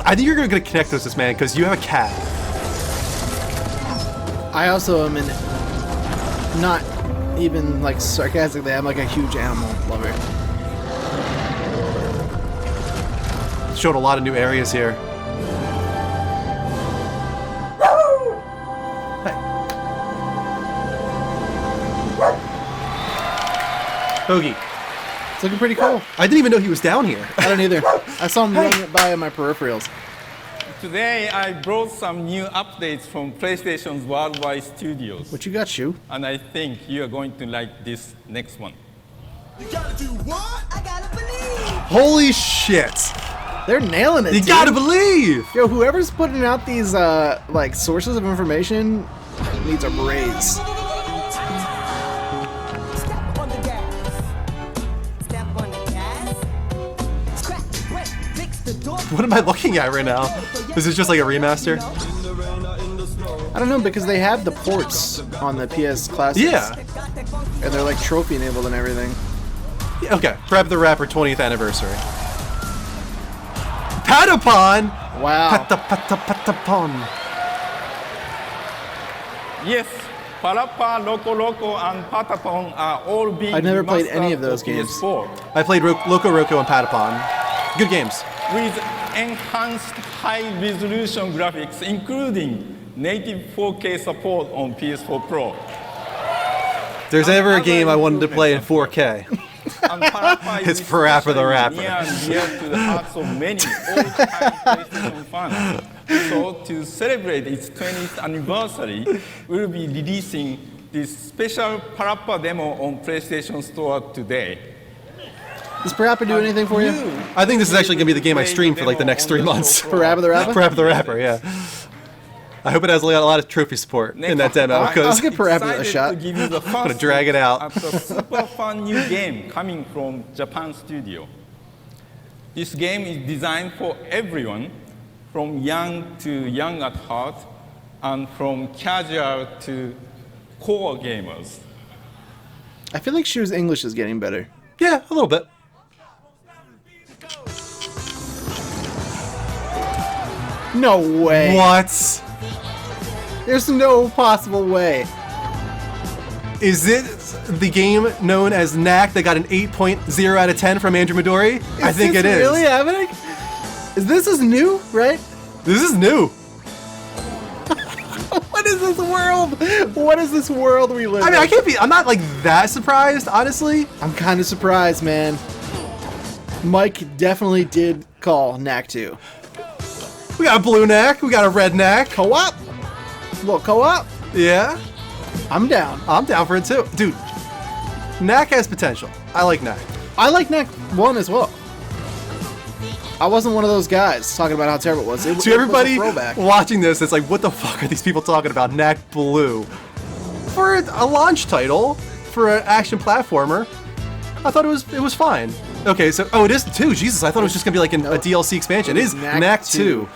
I think you're gonna connect with this man because you have a cat. I also am not even like sarcastically, I'm like a huge animal lover. Showed a lot of new areas here. Bogey. It's looking pretty cool. I didn't even know he was down here. I don't either. I saw him running it by on my peripherals. Today, I brought some new updates from PlayStation's worldwide studios. What you got, Shu? And I think you are going to like this next one. You gotta do what? I gotta believe. Holy shit. They're nailing it, You dude. gotta believe. Yo, whoever's putting out these like sources of information needs a raise. Step on the gas. Step on the gas. Scratch, wet, fix the door. What am I looking at right now? Is this just like a remaster? I don't know, because they have the ports on the PS Classics. Yeah. And they're like trophy enabled and everything. Yeah, okay. Prep the Rapper 20th anniversary. Patapon! Wow. Patapon. Yes, Parappa, Loco Loco, and Patapon are all being I've never played any of remastered those for games. PS4 I played Loco Roco and Patapon. Good games. with enhanced high-resolution graphics, including native 4K support on PS4 Pro. If there's ever a game I wanted to play in 4K. And Parappa is It's Parappa the Rapper. near and dear to the hearts of many old-time PlayStation fans. So to celebrate its 20th anniversary, we'll be releasing this special Parappa demo on PlayStation Store today. Does Parappa do anything for you? I think this is actually going to be the game I stream for like the next 3 months. Parappa the Rapper? Parappa the Rapper, yeah. I hope it has a lot of trophy support in that demo, I'll because give Parappa a shot. To give you the I'm going to first drag it out. at the super fun new game coming from Japan studio. This game is designed for everyone, from young to young at heart, and from casual to core gamers. I feel like Shu's English is getting better. Yeah, a little bit. No way. What? There's no possible way. Is it the game known as Knack that got an 8.0 out of 10 from Andrew Midori? I think it is. Really happening? This is new, right? This is new. What is this world? What is this world we live in? I mean, I'm not like that surprised, honestly. I'm kind of surprised, man. Mike definitely did call Knack 2. We got a blue Knack, we got a red Knack. Co-op? Little co-op? Yeah. I'm down. I'm down for it too. Dude, Knack has potential. I like Knack. I like Knack 1 as well. I wasn't one of those guys talking about how terrible it was. To everybody was a throwback. watching this, it's like, what the fuck are these people talking about? Knack Blue. For a launch title, for an action platformer, I thought it was fine. Okay, so, it is 2. Jesus, I thought it was just going to be like a DLC expansion. It is Knack 2.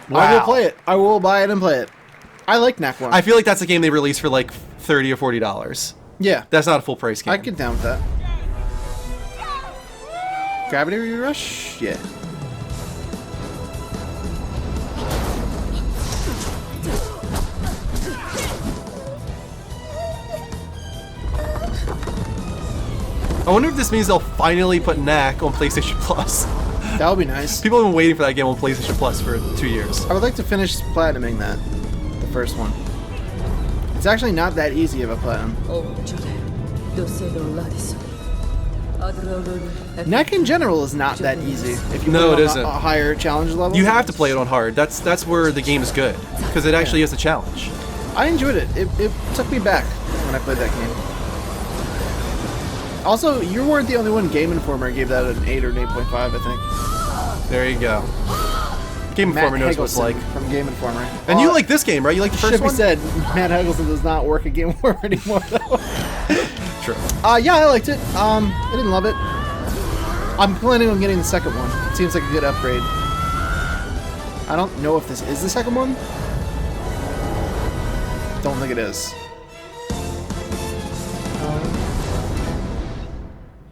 Wow. I will play it. I will buy it and play it. I like Knack 1. I feel like that's a game they released for like $30 or $40. Yeah. That's not a full price game. I get down with that. Gravity Rush? Yeah. I wonder if this means they'll finally put Knack on PlayStation Plus. That would be nice. People have been waiting for that game on PlayStation Plus for 2 years. I would like to finish platinuming that. The first one. It's actually not that easy of a platinum. Knack in general is not that easy. If you No, put it on isn't. a higher challenge level. You have to play it on hard. That's where the game is good, because it actually is a challenge. I enjoyed it. It took me back when I played that game. Also, you weren't the only one. Game Informer gave that an 8 or an 8.5, I think. There you go. Game Informer knows what it's like. From Game Informer. And you like this game, right? You like the first Should be one? said, Matt Helgelson does not work at Game Informer anymore, though. True. Yeah, I liked it. I didn't love it. I'm planning on getting the second one. It seems like a good upgrade. I don't know if this is the second one. Don't think it is.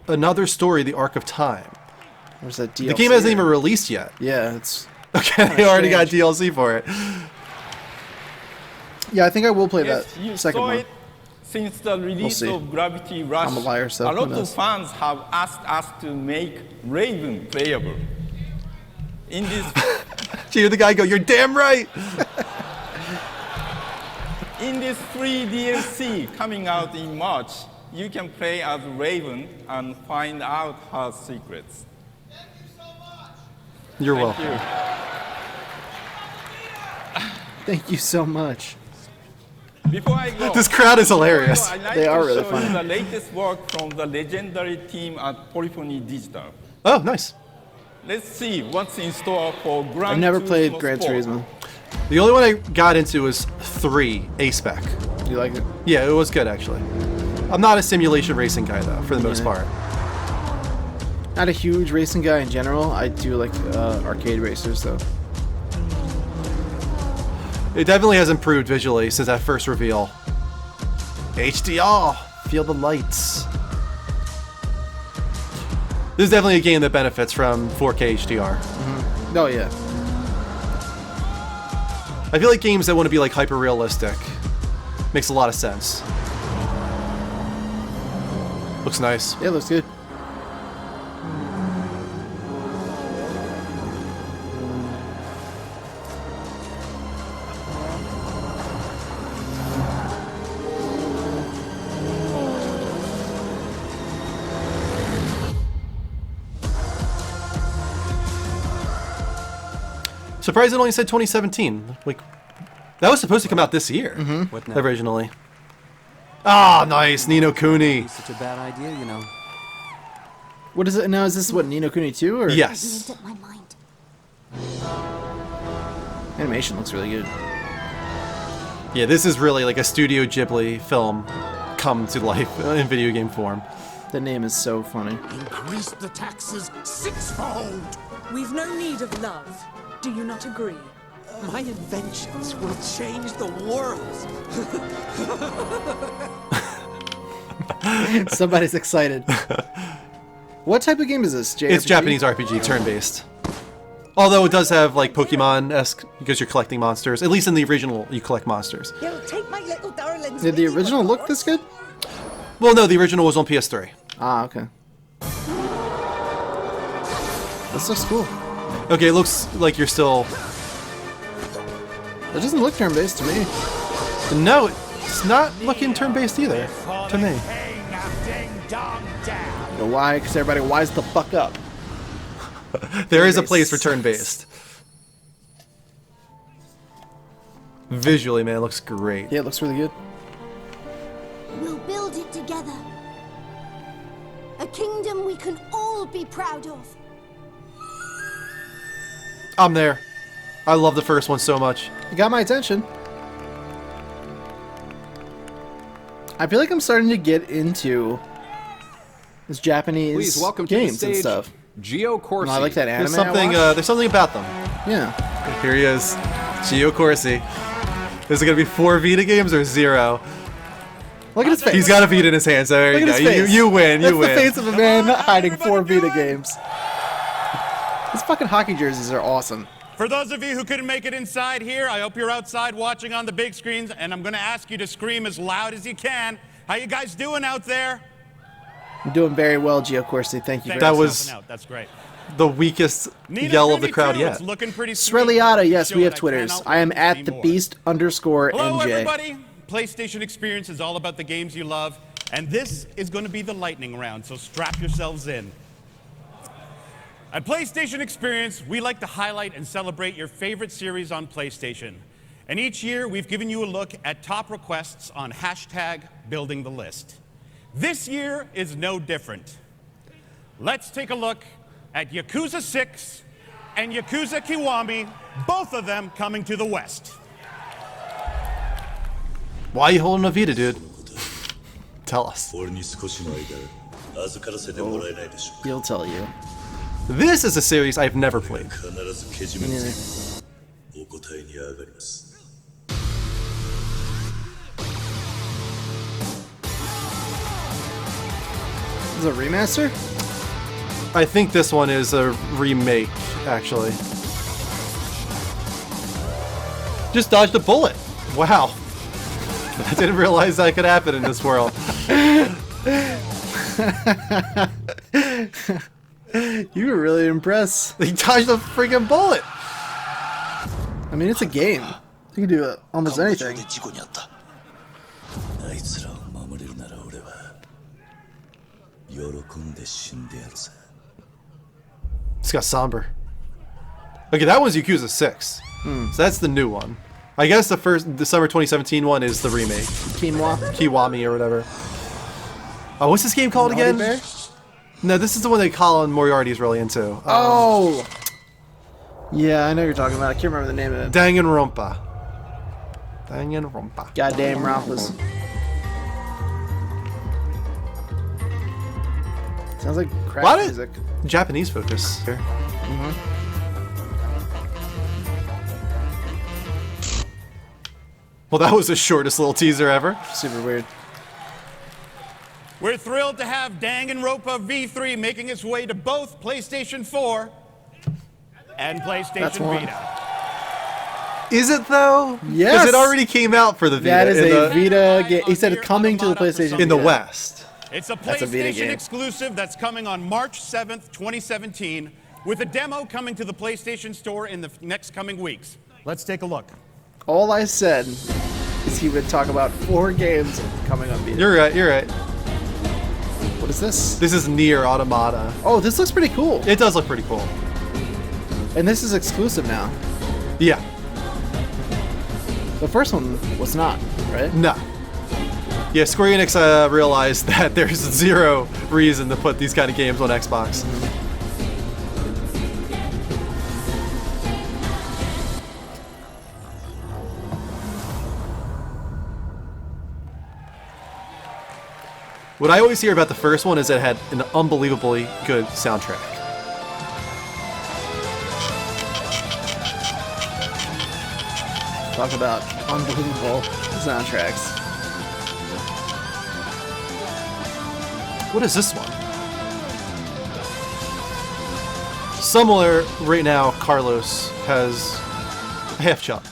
Another story, The Arc of Time. Where's that DLC? The game hasn't even released yet. Yeah, it's... Okay, they already got DLC for it. Yeah, I think I will play Yes, that you second saw one. it since the release see. of Gravity Rush. I'm a liar, so a who lot knows? of fans have asked us to make Raven playable. In this, You hear the guy go, "You're damn right." in this free DLC coming out in March, you can play as Raven and find out her secrets. You're Thank welcome. you. Thank you so much. Before I go, This crowd is hilarious. I'd like They to are really show funny. you the latest work from the legendary team at Polyphony Digital. Oh, nice. Let's see what's in store for Gran I've never played Turismo Gran Sport. Turismo. The only one I got into was 3, A-Spec. You like it? Yeah, it was good, actually. I'm not a simulation racing guy, though, for the most part. Not a huge racing guy in general. I do like arcade racers, though. It definitely has improved visually since that first reveal. HDR! Feel the lights. This is definitely a game that benefits from 4K HDR. Oh, yeah. I feel like games that want to be like hyper realistic makes a lot of sense. Looks nice. Yeah, it looks good. Surprised it only said 2017. Like, that was supposed to come out this year, originally. Ah, nice, Ni no Kuni. Such a bad idea, you know. What is it now? Is this what, Ni no Kuni 2 or? Yes. Animation looks really good. Yeah, this is really like a Studio Ghibli film come to life in video game form. The name is so funny. Increase the taxes sixfold. We've no need of love. Do you not agree? My inventions will change the world. Somebody's excited. What type of game is this? JRPG? It's Japanese RPG, turn-based. Although it does have like Pokemon-esque because you're collecting monsters. At least in the original, you collect monsters. You'll take my little darlings. Did the original look this good? Well, no, the original was on PS3. Ah, okay. This looks cool. Okay, it looks like you're still... It doesn't look turn-based to me. No, it's not looking turn-based either, to me. You know why? Because everybody wise the fuck up. There is a place for turn-based. Visually, man, it looks great. Yeah, it looks really good. We'll build it together. A kingdom we can all be proud of. I'm there. I love the first one so much. You got my attention. I feel like I'm starting to get into this Japanese Please welcome games to the and stage, stuff. Gio Corsi. I like that anime. There's something about them. Yeah. Here he is, Gio Corsi. Is it gonna be 4 Vita games or 0? Look at his face. He's got a Vita in his hand, so there you go. You win. That's You win. the face of a man hiding 4 Vita games. These fucking hockey jerseys are awesome. For those of you who couldn't make it inside here, I hope you're outside watching on the big screens, and I'm going to ask you to scream as loud as you can. How you guys doing out there? You're doing very well, Gio Corsi. Thank you very much. That was That's great. the weekest yell of the crowd yet. Looking pretty sweet. Sreliata, yes, Show we have that I Twitters. cannot I am wait to at see the more. beast_NJ. Hello, everybody. PlayStation Experience is all about the games you love, and this is going to be the lightning round, so strap yourselves in. At PlayStation Experience, we like to highlight and celebrate your favorite series on PlayStation. And each year, we've given you a look at top requests on #BuildingTheList. This year is no different. Let's take a look at Yakuza 6 and Yakuza Kiwami, both of them coming to the West. Why are you holding a Vita, dude? Tell us. He'll tell you. This is a series I've never played. Me neither. Is it a remaster? I think this one is a remake, actually. Just dodged a bullet. Wow. I didn't realize that could happen in this world. You were really impressed. He dodged a freaking bullet. I mean, it's a game. You can do almost anything. It's got somber. Okay, that one's Yakuza 6. So that's the new one. I guess the summer 2017 one is the remake. Kiwami or whatever. Oh, what's this game called Naughty again? Bear? No, this is the one that Colin Moriarty's really into. Oh! Yeah, I know what you're talking about. I can't remember the name of it. Danganronpa. Danganronpa. Goddamn Rompas. Sounds like crap What? music. Japanese focus here. Well, that was the shortest little teaser ever. Super weird. We're thrilled to have Danganronpa V3 making its way to both PlayStation 4 and PlayStation Vita. Is it though? Yes. Because it already came out for the Vita. That is a Vita game. He said coming to the PlayStation in the Vita. West. It's a That's a Vita PlayStation game. exclusive that's coming on March 7th, 2017, with a demo coming to the PlayStation Store in the next coming weeks. Let's take a look. All I said is he would talk about 4 games coming on Vita. You're right. You're right. What is this? This is Nier Automata. Oh, this looks pretty cool. It does look pretty cool. And this is exclusive now. Yeah. The first one was not, right? No. Yeah, Square Enix realized that there's zero reason to put these kind of games on Xbox. What I always hear about the first one is that it had an unbelievably good soundtrack. Talk about unbelievable soundtracks. What is this one? Somewhere right now, Carlos has a half chop.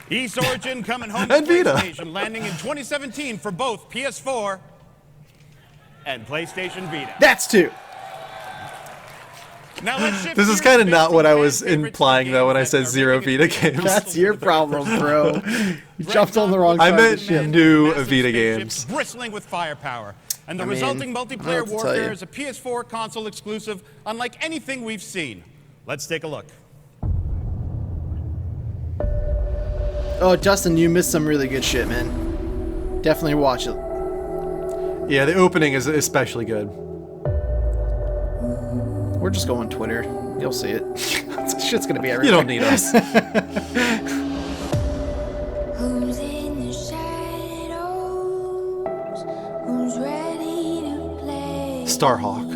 East Origin coming home to And Vita. PlayStation, landing in 2017 for both PS4 and PlayStation Vita. That's two. Now let's shift This is gears kind of to not what I fan was favorites implying and though when I games said that are zero making Vita its way games. That's your problem, bro. You jumped on the wrong I side of the meant ship. new massive Vita spaceships games. bristling with firepower. And the I mean, resulting I don't know multiplayer what to tell warfare you. is a PS4 console exclusive unlike anything we've seen. Let's take a look. Oh, Justin, you missed some really good shit, man. Definitely watch it. Yeah, the opening is especially good. We're just going Twitter. You'll see it. Shit's gonna be everywhere. You don't need us. Who's in the shadows? Who's ready to play? Starhawk.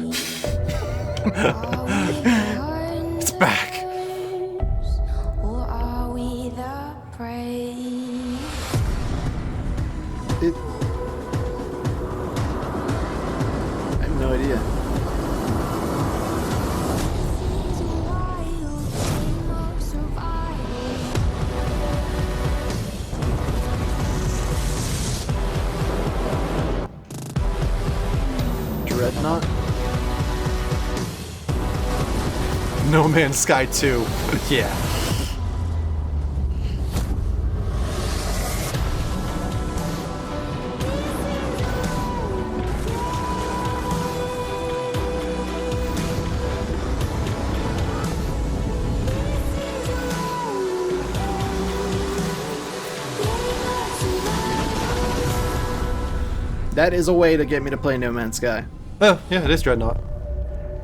It's back. Or are we the prey? I have no idea. Dreadnought? No Man's Sky 2. Yeah. That is a way to get me to play No Man's Sky. Oh, yeah, it is Dreadnought.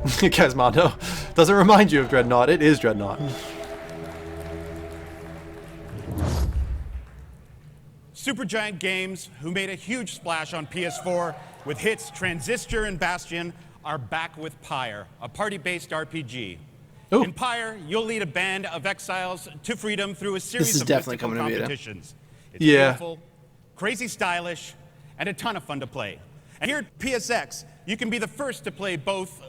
Kazmondo. Doesn't remind you of Dreadnought. It is Dreadnought. Supergiant Games, who made a huge splash on PS4 with hits Transistor and Bastion, are back with Pyre, a party-based RPG. Ooh. In Pyre, you'll lead a band of exiles to freedom through a series is of definitely mystical coming to Vita. competitions. It's Yeah. beautiful, crazy stylish, and a ton of fun to play. And here at PSX, you can be the first to play both.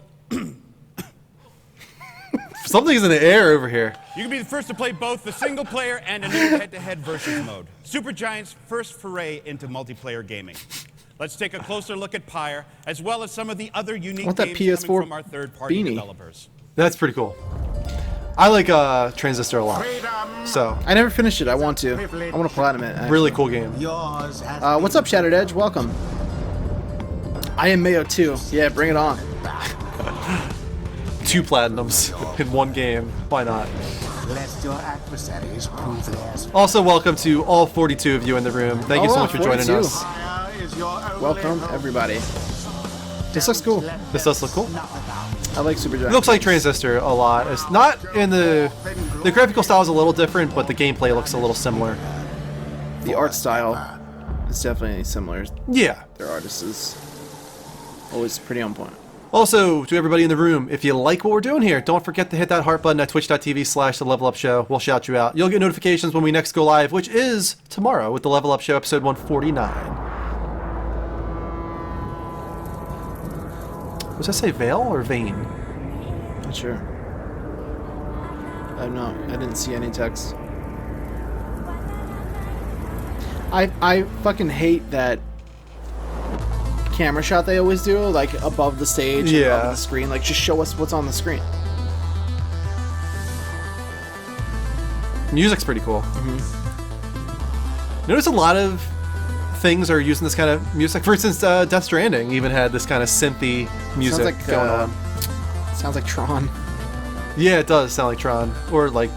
Something's in the air over here. You can be the first to play both the single player and a new head-to-head versus mode. Supergiant's first foray into multiplayer gaming. Let's take a closer look at Pyre, as well as some of the other unique want that games coming PS4 from our third-party beanie. developers. That's pretty cool. I like Transistor a lot. So, I never finished it. I want to. I want to platinum it. Actually. really cool game. What's up, Shattered Edge? Welcome. I am Mayo too. Yeah, bring it on. 2 platinums in one game. Why not? Let your adversaries prove theirs. Also, welcome to all 42 of you in the room. Thank you so Oh, much for joining 42. us. Welcome, everybody. This looks cool. This does look cool. I like Supergiant. It looks like Transistor a lot. It's not in the graphical style is a little different, but the gameplay looks a little similar. The art style is definitely similar. Yeah. Their artist is always pretty on point. Also, to everybody in the room, if you like what we're doing here, don't forget to hit that heart button at twitch.tv/The Level Up Show. We'll shout you out. You'll get notifications when we next go live, which is tomorrow with The Level Up Show, episode 149. Does that say Veil or Vein? Not sure. I don't know. I didn't see any text. I fucking hate that camera shot they always do, like above the stage, and Yeah. above the screen. Like, just show us what's on the screen. Music's pretty cool. Notice a lot of things are using this kind of music. For instance, Death Stranding even had this kind of synthy music Sounds like going on. Sounds like Tron. Yeah, it does sound like Tron. Or like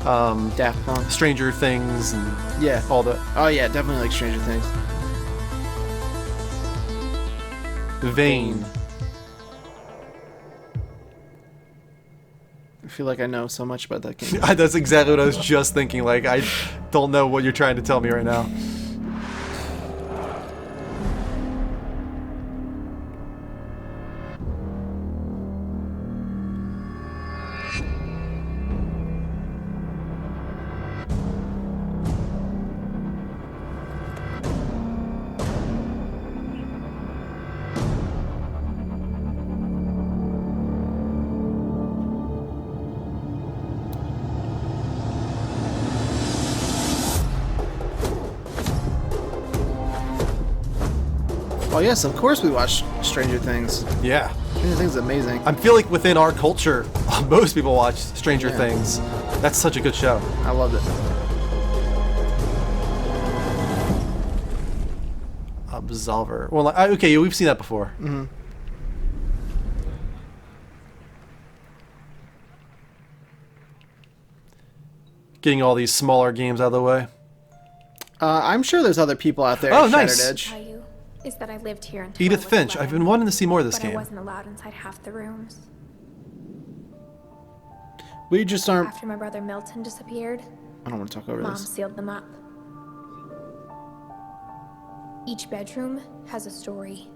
Daft Punk, Stranger Things, and yeah, all the. Oh yeah, definitely like Stranger Things. Vane. I feel like I know so much about that game. That's exactly what I was just thinking. Like, I don't know what you're trying to tell me right now. Oh yes, of course we watched Stranger Things. Yeah. Stranger Things is amazing. I feel like within our culture, most people watch Stranger Things. That's such a good show. I loved it. Absolver. Well, okay, we've seen that before. Mm-hmm. Getting all these smaller games out of the way. I'm sure there's other people out there. Oh, at nice. Shattered Edge. Tell you is that I lived here until Edith I was Finch. 11, I've been wanting to see more of this but game. I wasn't allowed inside half the rooms. We just aren't. After my brother Milton disappeared, I don't want to talk over Mom this. sealed them up. Each bedroom has a story.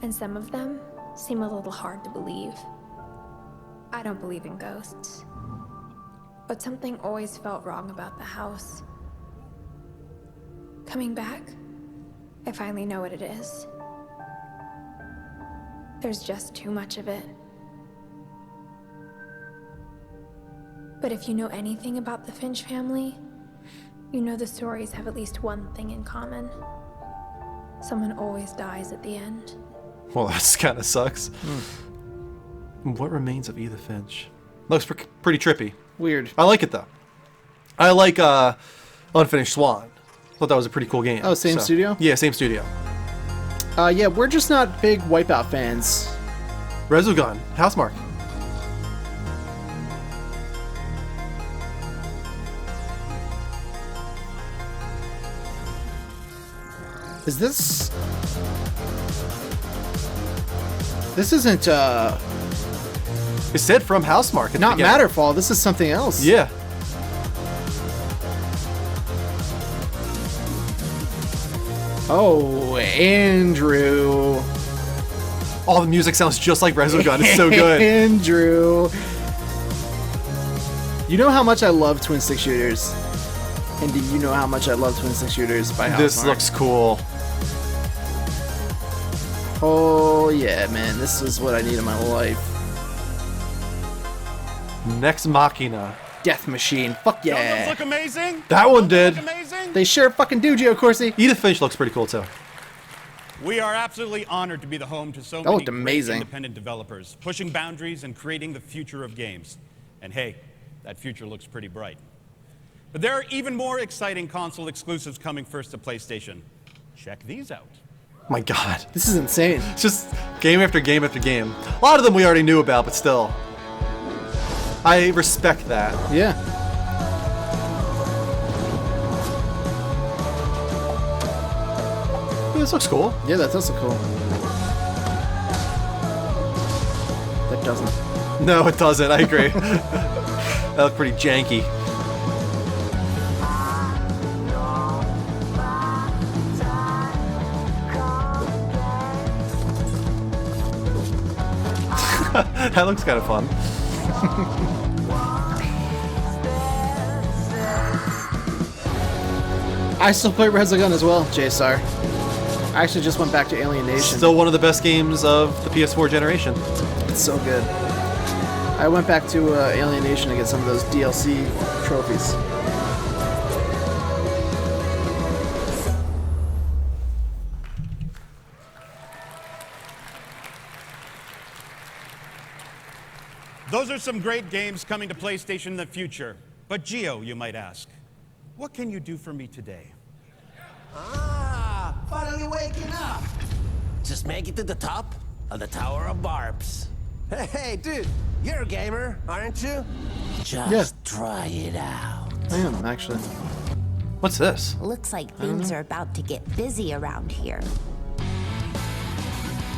And some of them seem a little hard to believe. I don't believe in ghosts. But something always felt wrong about the house. Coming back, I finally know what it is. There's just too much of it. But if you know anything about the Finch family, you know the stories have at least one thing in common. Someone always dies at the end. Well, that kind of sucks. What remains of Edith Finch? Looks pretty trippy. Weird. I like it though. I like Unfinished Swan. Thought that was a pretty cool game. Oh, same studio? Yeah, same studio. Yeah, we're just not big Wipeout fans. Resogun, Housemarque. Is this... This isn't, It said from Housemarque. Not Matterfall, this is something else. Yeah. Oh, Andrew. All the music sounds just like Resogun. It's so good. Andrew. You know how much I love twin stick shooters? And do you know how much I love twin stick shooters by Housemarque? This looks cool. Oh, yeah, man. This is what I need in my life. Next Machina. Death Machine. Fuck yeah. Don't those look amazing? That one did. Amazing? They sure fucking do, Gio Corsi. Edith Finch looks pretty cool, too. We are absolutely honored to be the home to so That many looked amazing. great independent developers, pushing boundaries and creating the future of games. And hey, that future looks pretty bright. But there are even more exciting console exclusives coming first to PlayStation. Check these out. My God. This is insane. It's just game after game after game. A lot of them we already knew about, but still. I respect that. Yeah. This looks cool. Yeah, that does look cool. That doesn't. No, it doesn't. I agree. That looked pretty janky. That looks kind of fun. I still play Resogun as well, JSR. I actually just went back to Alienation. Still one of the best games of the PS4 generation. It's so good. I went back to Alienation to get some of those DLC trophies. Those are some great games coming to PlayStation in the future. But Gio, you might ask, what can you do for me today? Ah, finally waking up. Just make it to the top of the Tower of Barbs. Hey, dude, You're a gamer, aren't you? Just try it out. I am, actually. What's this? Looks like things are about to get busy around here.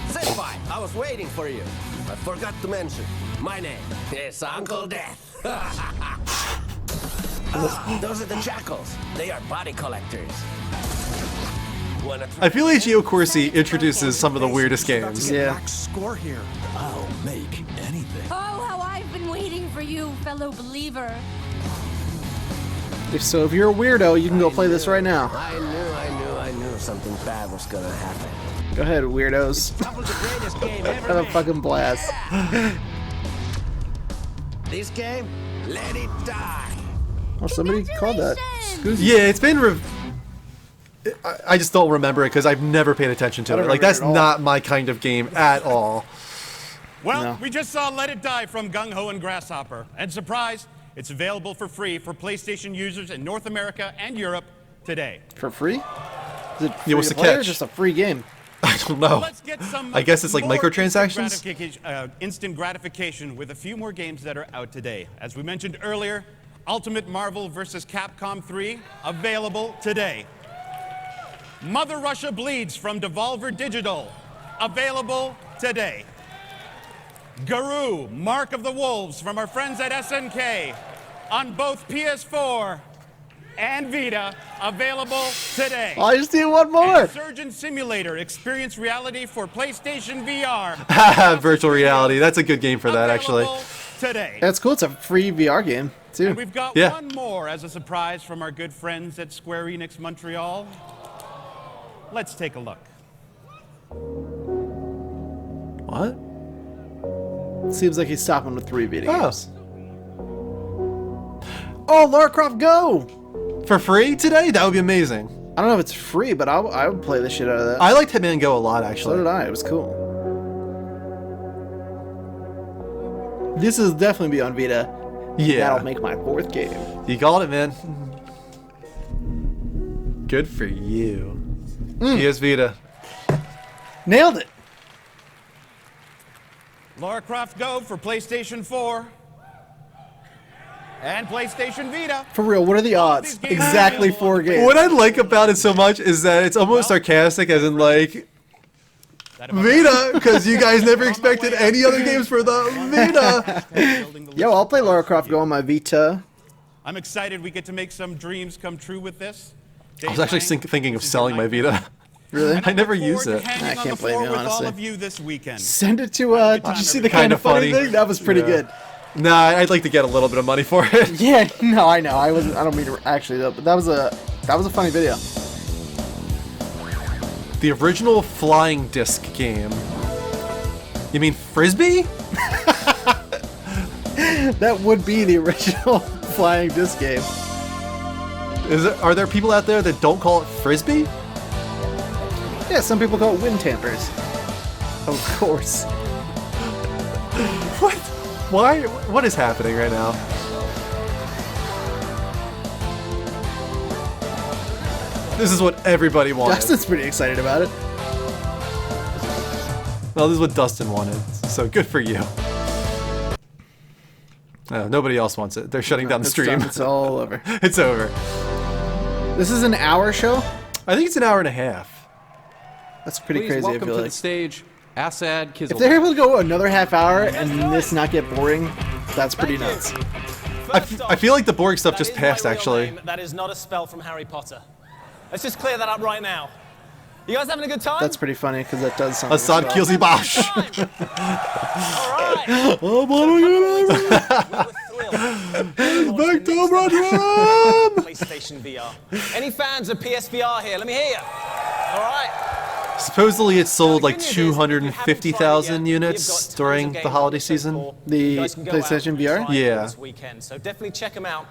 Senpai, I was waiting for you. I forgot to mention. My name is Uncle Death. Those are the jackals. They are body collectors. I feel like Geo Corsi introduces some of the weirdest games. Yeah. Score here. I'll make anything. Oh, how I've been waiting for you, fellow believer. If you're a weirdo, you can go play this right now. I knew something bad was gonna happen. Go ahead, weirdos. Probably the greatest game ever Have a made. fucking blast. This game, let it die. Oh, somebody called that. Excuse me. Yeah, it's been. I just don't remember it because I've never paid attention to I it. don't Like remember that's it at all. not my kind of game at all. Well, No. we just saw Let It Die from Gung Ho and Grasshopper. And surprise, it's available for free for PlayStation users in North America and Europe today. For free? Is it free what's to the play or catch? just a free game? I don't know. Let's get some I guess it's like more microtransactions. instant gratification with a few more games that are out today. As we mentioned earlier, Ultimate Marvel vs. Capcom 3, available today. Mother Russia Bleeds from Devolver Digital, available today. Garou, Mark of the Wolves from our friends at SNK, on both PS4 and Vita, available today. Oh, I just need one more. And Surgeon Simulator, Experience Reality for PlayStation VR, Virtual reality. That's a good game for that, actually. available today. That's cool. It's a free VR game, too. And we've got Yeah. one more as a surprise from our good friends at Square Enix Montreal. Let's take a look. What? Seems like he's stopping with 3 video Oh. games. Oh, Lara Croft Go! For free today? That would be amazing. I don't know if it's free, but I would play the shit out of that. I liked Hitman Go a lot, So actually. did I. It was cool. This is definitely be on Vita. Yeah. That'll make my 4th game. You called it, man. Good for you. PS Vita. Nailed it. Lara Croft Go for PlayStation 4 and PlayStation Vita. For real, what are the odds? Exactly 4 games. What I like about it so much is that it's almost sarcastic, as in like Vita, because you guys never expected any other games for the Vita. Yo, I'll play Lara Croft Go on my Vita. I'm excited we get to make some dreams come true with this. I was actually thinking of selling my Vita. Really? I never use it. I can't blame you, with all honestly. of you this weekend. Send it to, did you see the kind of funny thing? That was pretty good. Nah, I'd like to get a little bit of money for it. Yeah, no, I know. I don't mean to actually though, but that was a funny video. The original flying disc game. You mean Frisbee? That would be the original flying disc game. Are there people out there that don't call it Frisbee? Yeah, some people call it wind tampers. Of course. What? Why? What is happening right now? This is what everybody wanted. Dustin's pretty excited about it. Well, this is what Dustin wanted, so good for you. Nobody else wants it. They're shutting down the It's stream. done. It's all over. It's over. This is an hour show? I think it's an hour and a half. That's pretty Please crazy, I welcome feel to like. the stage, Assad Kizil. If they're able to go another half hour and this not get boring, that's pretty nuts. I feel like the boring stuff just passed, actually. That is not a spell from Harry Potter. Let's just clear that up right now. You guys having a good time? That's pretty funny because that does sound Assad like a spell. Kilzi Bosch. Oh, Back to PlayStation VR. Any fans of PSVR here? Let me hear you. All right. Supposedly it sold like 250,000 units during the holiday season. The PlayStation VR? Yeah. This weekend, so definitely check them out.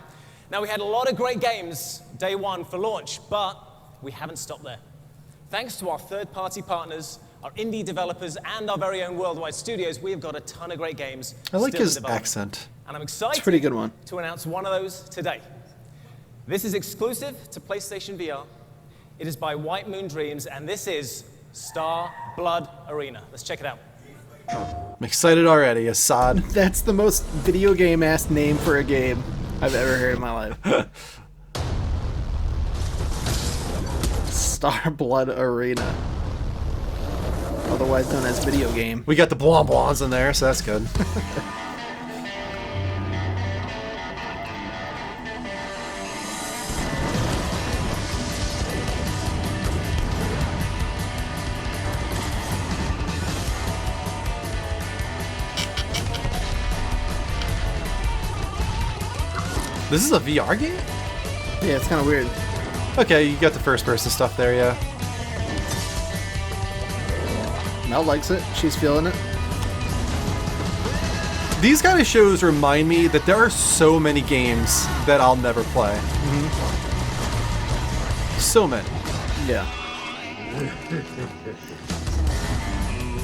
Now, we had a lot of great games day one for launch, but we haven't stopped there. Thanks to our third-party partners, our indie developers, and our very own worldwide studios, we have got a ton of great games. I like still in his development. accent. And I'm excited It's a pretty good one. to announce one of those today. This is exclusive to PlayStation VR. It is by White Moon Dreams, and this is Star Blood Arena. Let's check it out. I'm excited already, Assad. That's the most video game-ass name for a game I've ever heard in my life. Star Blood Arena. Otherwise known as video game. We got the blonde in there, so that's good. This is a VR game? Yeah, it's kind of weird. Okay, you got the first-person stuff there, yeah. Mel likes it. She's feeling it. These kind of shows remind me that there are so many games that I'll never play. So many. Yeah.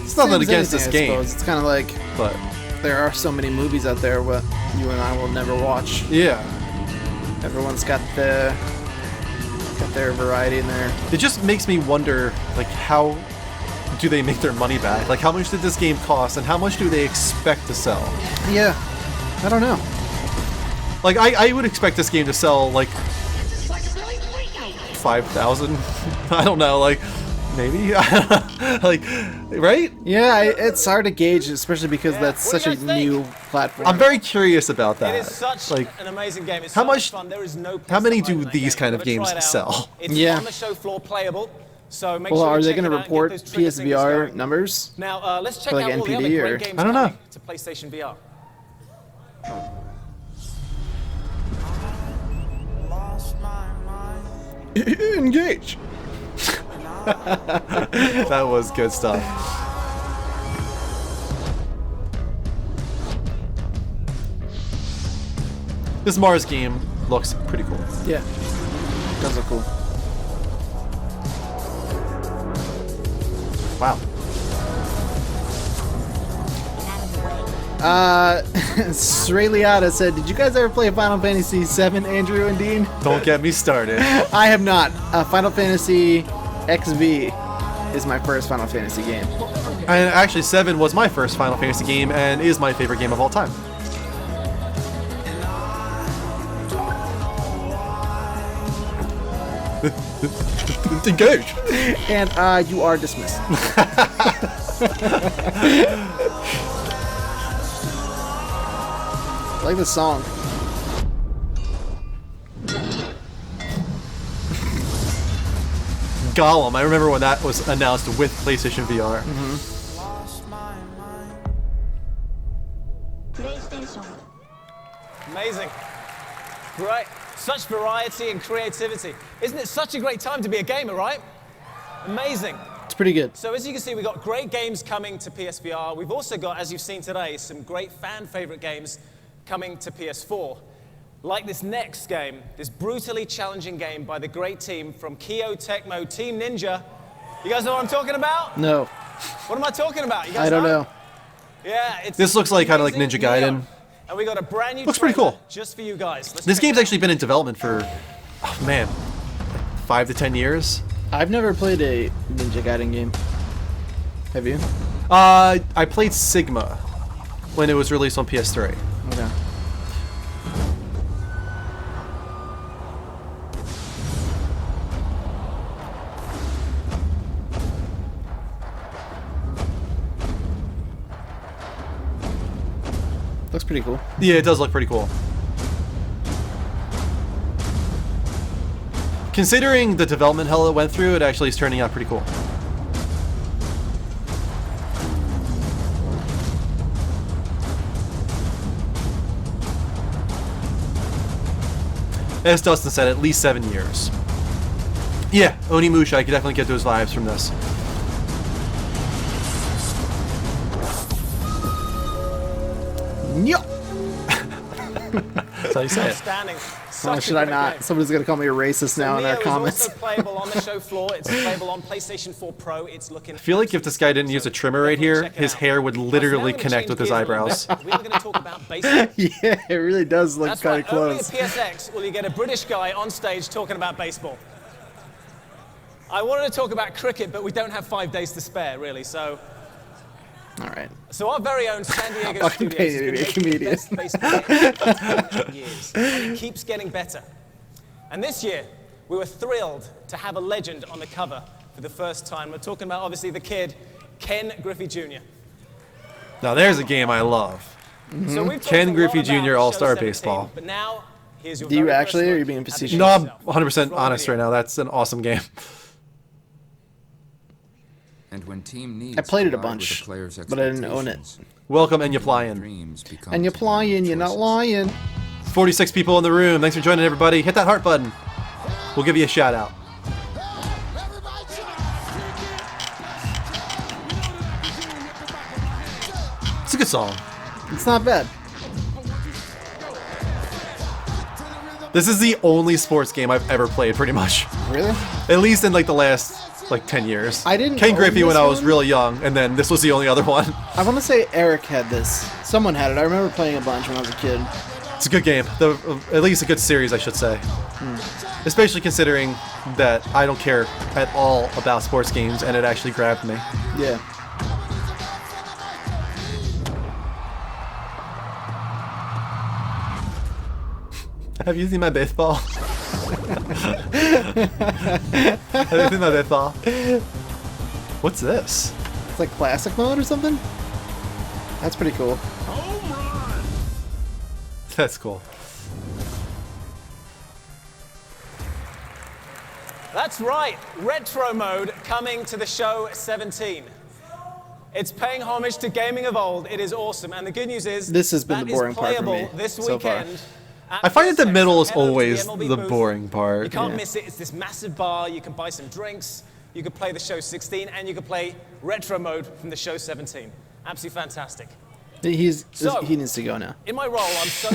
It's nothing against this game. It's kind of like, but there are so many movies out there what you and I will never watch. Yeah. Everyone's got their variety in there. It just makes me wonder, like, how do they make their money back? Like, how much did this game cost, and how much do they expect to sell? Yeah, I don't know. Like, I would expect this game to sell, like, 5,000? I don't know, like, maybe? Like, right? Yeah, it's hard to gauge, especially because that's such a new platform. I'm very curious about that. It is such like, an amazing game. It's how so much fun. There is no how many place to do hide in that these game. kind of You've gotta games try it out. sell? It's Yeah. on the show floor playable. So make Well, sure are you they check going it to out and get report those trigger fingers PSVR going. numbers? Now, let's check For, like, out all the NPD other or- great games I don't know. coming to PlayStation VR. Engage. That was good stuff. This Mars game looks pretty cool. Yeah, does look cool. Wow. Sreliata said, "Did you guys ever play Final Fantasy VII, Andrew and Dean?" Don't get me started. I have not. Final Fantasy XV is my first Final Fantasy game. And actually, 7 was my first Final Fantasy game and is my favorite game of all time. Engage. And you are dismissed. I like this song. Gollum. I remember when that was announced with PlayStation VR. Amazing. Great. Such variety and creativity. Isn't it such a great time to be a gamer, right? Amazing. It's pretty good. So as you can see, we've got great games coming to PSVR. We've also got, as you've seen today, some great fan favorite games coming to PS4. Like this next game, this brutally challenging game by the great team from Kyo Tecmo Team Ninja. You guys know what I'm talking about? No. What am I talking about? You guys I don't know. Yeah, it's This looks like kind of like amazing Ninja Gaiden. Neo. And we got a brand new Looks pretty trailer cool. just for you guys. Let's This check game's it out. actually been in development for, oh man, 5 to 10 years. I've never played a Ninja Gaiden game. Have you? I played Sigma when it was released on PS3. Okay. Looks pretty cool. Yeah, it does look pretty cool. Considering the development hell it went through, it actually is turning out pretty cool. As Dustin said, at least 7 years. Yeah, Onimusha, I could definitely get those vibes from this. Nyah! That's how you say it. Outstanding. Oh, should I not? Somebody's gonna call me a racist now in our Neo comments. is also playable on the show floor. It's playable on PlayStation 4 Pro. It's looking. I feel like if this guy didn't use a trimmer right here, his hair would literally connect with his eyebrows. We were going to talk about baseball. Yeah, it really does look That's kind right. of Only at close. PSX will you get a British guy on stage talking about baseball. I wanted to talk about cricket, but we don't have 5 days to spare, really. So. All right. So our very own San Diego Fucking Studios has paid to been be a making the comedian. best baseball game for 10 years, and it keeps getting better. And this year, we were thrilled to have a legend on the cover for the first time. We're talking about, obviously, the kid, Ken Griffey Jr. Now there's a game I love. So we've talked Ken a lot Griffey about Jr. All-Star 17, Baseball. But now, here's your Do you very first actually, or are look you being at the facetious? No, I'm show. 100% honest right now. That's an awesome game. And when team needs I played it a collide with bunch, player's but I didn't own it. expectations, Welcome, and you flying. dreams become And you're flying, you're not lying. 46 people in the room. Thanks for joining, everybody. Hit that heart button. We'll give you a shout out. It's a good song. It's not bad. This is the only sports game I've ever played, pretty much. Really? At least in like the last 10 years. I didn't Ken own Griffey when this I was one. really young, and then this was the only other one. I want to say Eric had this. Someone had it. I remember playing a bunch when I was a kid. It's a good game. At least a good series, I should say. Especially considering that I don't care at all about sports games, and it actually grabbed me. Yeah. Have you seen my baseball? Have you seen my baseball? What's this? It's like classic mode or something? That's pretty cool. That's cool. That's right, retro mode coming to the show 17. It's paying homage to gaming of old. It is awesome, and the good news is This has been that the boring is part for playable me this so far. weekend. I find that the middle is Head over to the always MLB the booth. boring part. You can't miss it. It's this massive bar. You can buy some drinks. You can play the show 16, and you can play retro mode from the show 17. Absolutely fantastic. He needs to go now. In my role, I'm so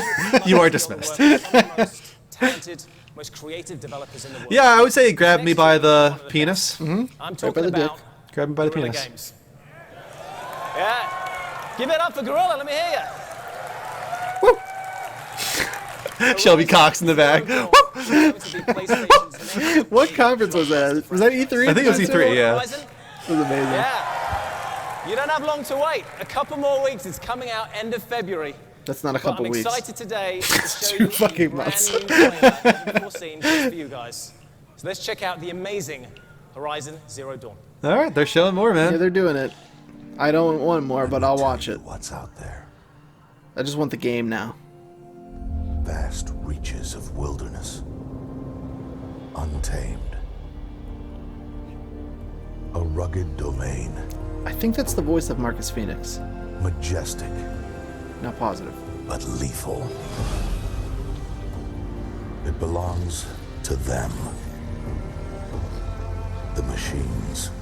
You are lucky to be able dismissed. to work with some of the most talented, most creative developers in the world. Yeah, I would say it grabbed me by the penis. I'm Right talking by the about dick. Grab me by the Guerrilla penis. Games. Yeah. Give it up for Gorilla. Let me hear you. Shelby Cox in the back. What conference was that? Was that E3? I think it was E3, yeah. Horizon? It was amazing. Yeah. You don't have long to wait. A couple more weeks. It's coming out end of February. That's not a But couple I'm weeks. excited today to show 2 you fucking a brand months. new trailer never before seen just for you guys. So let's check out the amazing Horizon Zero Dawn. All right, they're showing more, man. Yeah, they're doing it. I don't want more, but I'll watch it. What's out there? I just want the game now. Vast reaches of wilderness. Untamed. A rugged domain. I think that's the voice of Marcus Phoenix. Majestic. Not positive. But lethal. It belongs to them. The machines.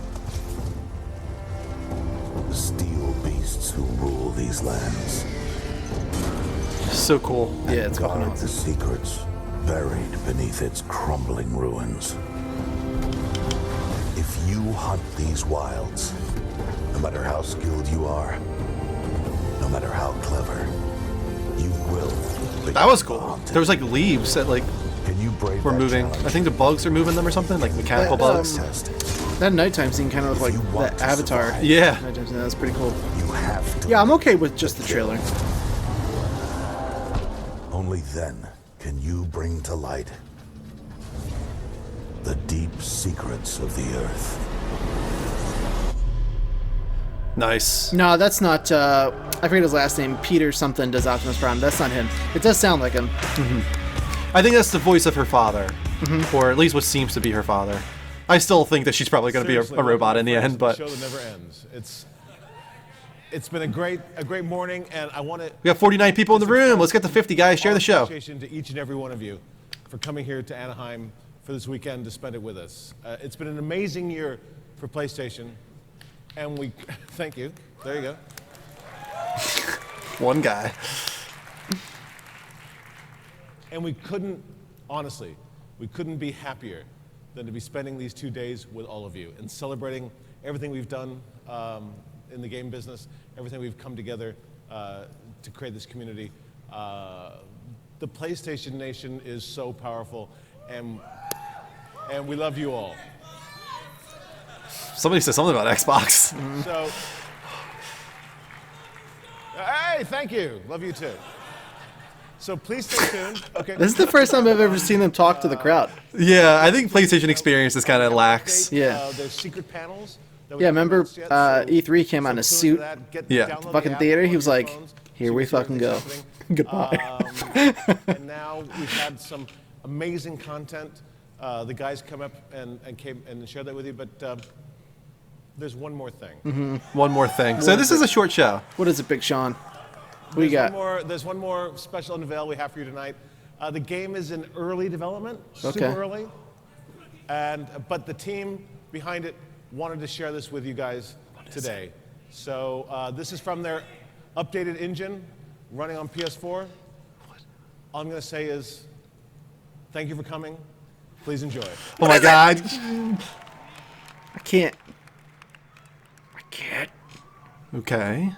The steel beasts who rule these lands. So cool. Yeah, it's guard cool. the secrets buried beneath its crumbling ruins. If you hunt these wilds, no matter how skilled you are, no matter how clever, you will. That was cool. There was like leaves that Can you brave were that moving. challenge? I think the bugs are moving them or something, like mechanical bugs. That nighttime scene kind of looked like the Avatar. Yeah. Nighttime scene. That was pretty cool. You have to. Yeah, I'm okay with just the trailer. Only then can you bring to light the deep secrets of the earth. Nice. No, that's not. I forget his last name. Peter something does Optimus Prime. That's not him. It does sound like him. I think that's the voice of her father, or at least what seems to be her father. I still think that she's probably going to be Seriously, a robot in the friends, end, but the show that never ends. It's been a great morning, and I want to. we got 49 people in the room. Let's get to 50, guys. Share the show. Appreciation to each and every one of you for coming here to Anaheim for this weekend to spend it with us. It's been an amazing year for PlayStation, and we thank you. There you go. One guy. And we couldn't, honestly, we couldn't be happier than to be spending these 2 days with all of you and celebrating everything we've done in the game business, everything we've come together to create this community. The PlayStation Nation is so powerful, and we love you all. Somebody said something about Xbox. So Hey, thank you. Love you too. So please stay tuned. Okay. This is the first time I've ever seen them talk to the crowd. Yeah, I think PlayStation Experience is kind of lax. Yeah. There's secret panels. Yeah, remember E3 came out in a suit. Yeah. Fucking theater. He was like, "Here we fucking go." Goodbye. And now we've had some amazing content. The guys come up and came and shared that with you, but there's one more thing. One more thing. So this is a short show. What is it, Big Sean? What do you got? There's one more special unveil we have for you tonight. The game is in early development, super Okay. early, but the team behind it wanted to share this with you guys today. So this is from their updated engine running on PS4. All I'm going to say is thank you for coming. Please enjoy. Oh my God. I can't. Okay.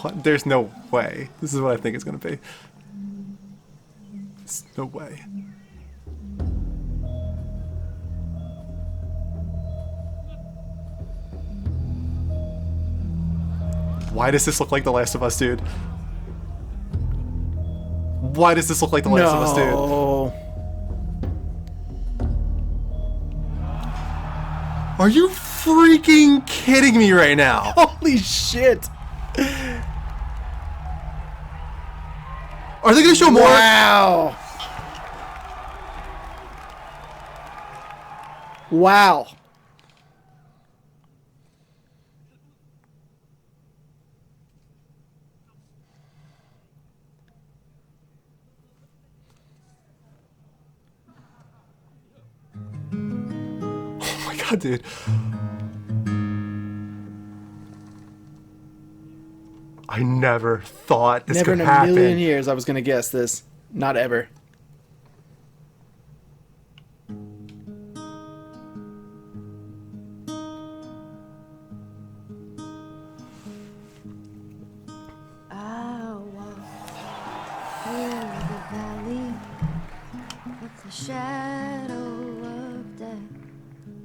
What? There's no way. This is what I think it's going to be. There's no way. Why does this look like The Last of Us, dude? Why does this look like The Last of Us, dude? No. Are you freaking kidding me right now? Holy shit. Are they going to show more? Wow. Wow. Oh my God, dude. I never thought this Never could in a happen. million years I was going to guess this. Not ever. I walk through the valley with the shadow of death,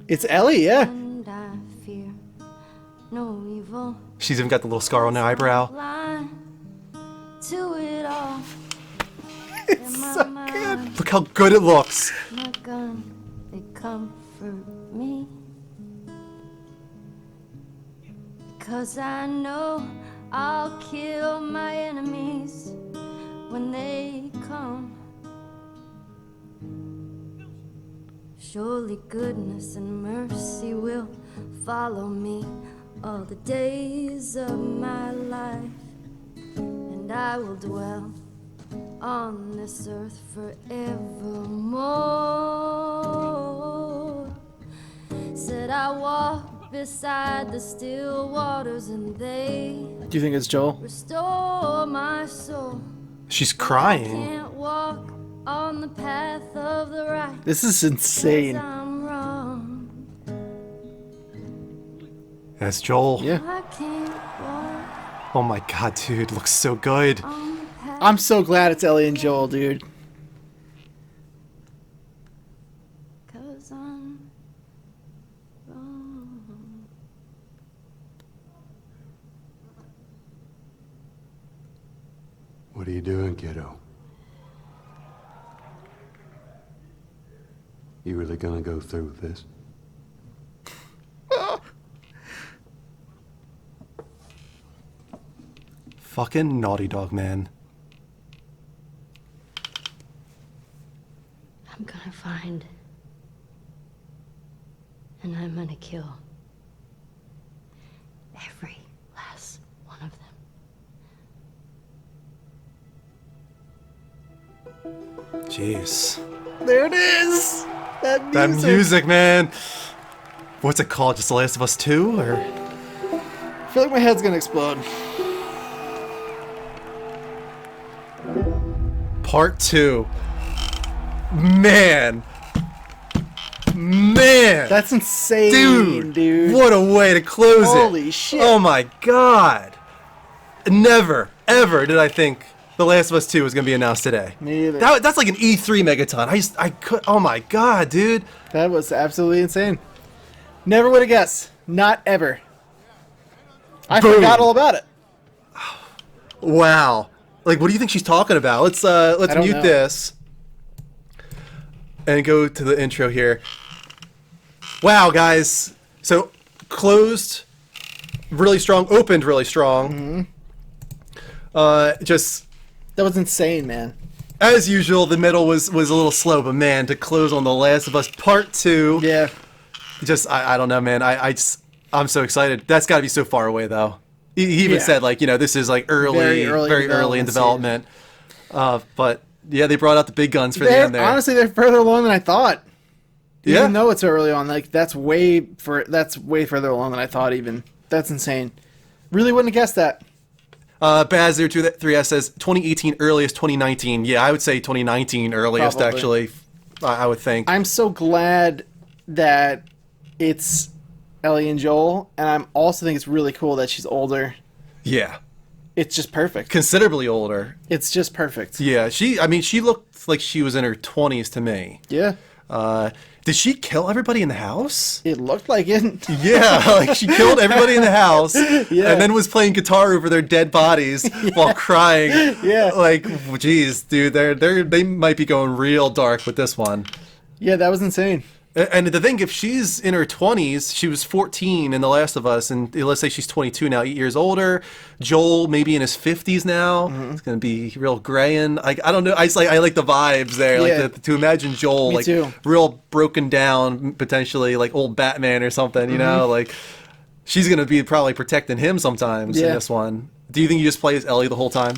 It's Ellie, yeah. and I fear no evil. She's even got the little scar on her eyebrow. Blind to it all. It's so good. Look how good it looks. My gun, they comfort me. 'Cause I know I'll kill my enemies when they come. Surely goodness and mercy will follow me all the days of my life, and I will dwell on this earth forevermore. Said I walk beside the still waters, and they Do you think it's Joel? restore my soul. She's crying. Can't walk on the path of the right. This is insane. 'Cause I'm wrong. That's Joel. Yeah. I can't walk Oh my God, dude. Looks so good. on the path. I'm so glad it's Ellie and Joel, dude. 'Cause I'm wrong. What are you doing, kiddo? You really gonna go through with this? Fucking Naughty Dog, man. I'm gonna find. And I'm gonna kill. Every last one of them. Jeez. There it is. That music, man. What's it called? Just The Last of Us 2? Or I feel like my head's gonna explode. Part 2. Man. That's insane, dude. What a way to close it. Holy shit. Oh my God. Never, ever did I think The Last of Us 2 was going to be announced today. Me either. That's like an E3 megaton. I could, oh my God, dude. That was absolutely insane. Never would have guessed. Not ever. I Boom. forgot all about it. Wow. Like, what do you think she's talking about? Let's mute this and go to the intro here. Wow, guys. So closed, really strong. Opened really strong. Just that was insane, man. As usual, the middle was a little slow, but man, to close on The Last of Us Part 2. Yeah. Just I don't know, man. I'm so excited. That's got to be so far away though. He even said like, this is like very early in development. But yeah, they brought out the big guns for the end there. Honestly, they're further along than I thought. Yeah. Even though it's so early on, like that's way further along than I thought. Even that's insane. Really wouldn't have guessed that. Baz03S says 2018 earliest, 2019. Yeah, I would say 2019 earliest. Probably. Actually, I would think. I'm so glad that it's Ellie and Joel, and I'm also think it's really cool that she's older. Yeah. It's just perfect. Considerably older. It's just perfect. Yeah, she looked like she was in her 20s to me. Yeah. Did she kill everybody in the house? It looked like it. Yeah, like she killed everybody in the house Yeah. and then was playing guitar over their dead bodies while crying. Yeah. Like, geez, dude, they might be going real dark with this one. Yeah, that was insane. And the thing, if she's in her 20s, she was 14 in The Last of Us, and let's say she's 22 now, 8 years older. Joel maybe in his 50s now. It's gonna be real graying. Like, I don't know. I like the vibes there. Yeah. Like to imagine Joel Me like too. real broken down, potentially like old Batman or something. You know, like she's gonna be probably protecting him sometimes in this one. Do you think you just play as Ellie the whole time?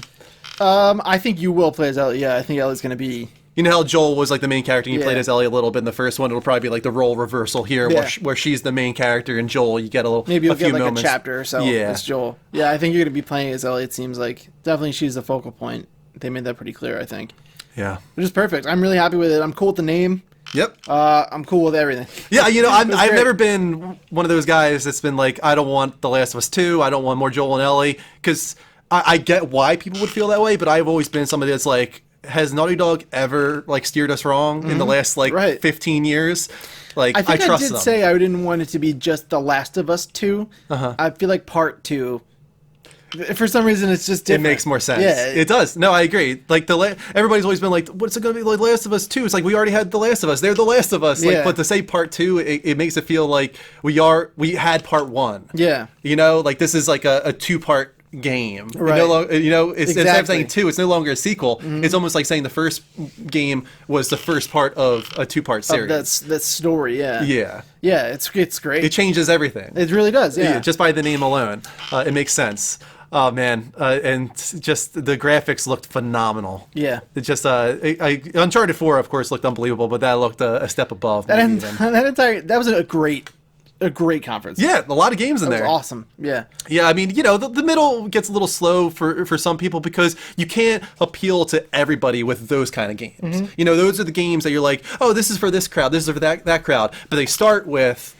I think you will play as Ellie. Yeah, I think Ellie's gonna be. You know how Joel was like the main character and you Yeah. played as Ellie a little bit in the first one? It'll probably be like the role reversal here where she's the main character and Joel, you get a little Maybe you'll a few get like moments. a chapter or so as Joel. Yeah, I think you're gonna be playing as Ellie. It seems like definitely she's the focal point. They made that pretty clear. I think. Yeah. Which is perfect. I'm really happy with it. I'm cool with the name. Yep. I'm cool with everything. Yeah, I've great. never been one of those guys that's been like, I don't want The Last of Us 2, I don't want more Joel and Ellie, because I get why people would feel that way, but I've always been somebody that's like, has Naughty Dog ever like steered us wrong in the last like 15 years? Like, I think I trust did them. say I didn't want it to be just The Last of Us 2. I feel like Part 2, for some reason, it's just different. It makes more sense. Yeah, it does. No, I agree. Like everybody's always been like, "What's it going to be like, Last of Us 2?" It's like we already had The Last of Us. They're The Last of Us. Like, Yeah. but to say Part 2, it makes it feel like we had Part 1. Yeah. Like this is like a 2-part game. Right. It's instead of Exactly. saying 2, it's no longer a sequel. It's almost like saying the first game was the first part of a 2-part series. That's story. Yeah. Yeah. Yeah. It's great. It changes everything. It really does. Yeah. Just by the name alone, it makes sense. Oh man, and just the graphics looked phenomenal. Yeah. It just Uncharted 4, of course, looked unbelievable, but that looked a step above. That maybe even. that was a great conference. Yeah, a lot of games in That there. was awesome. Yeah. Yeah, I mean, the middle gets a little slow for some people because you can't appeal to everybody with those kind of games. Those are the games that you're like, oh, this is for this crowd, this is for that crowd. But they start with,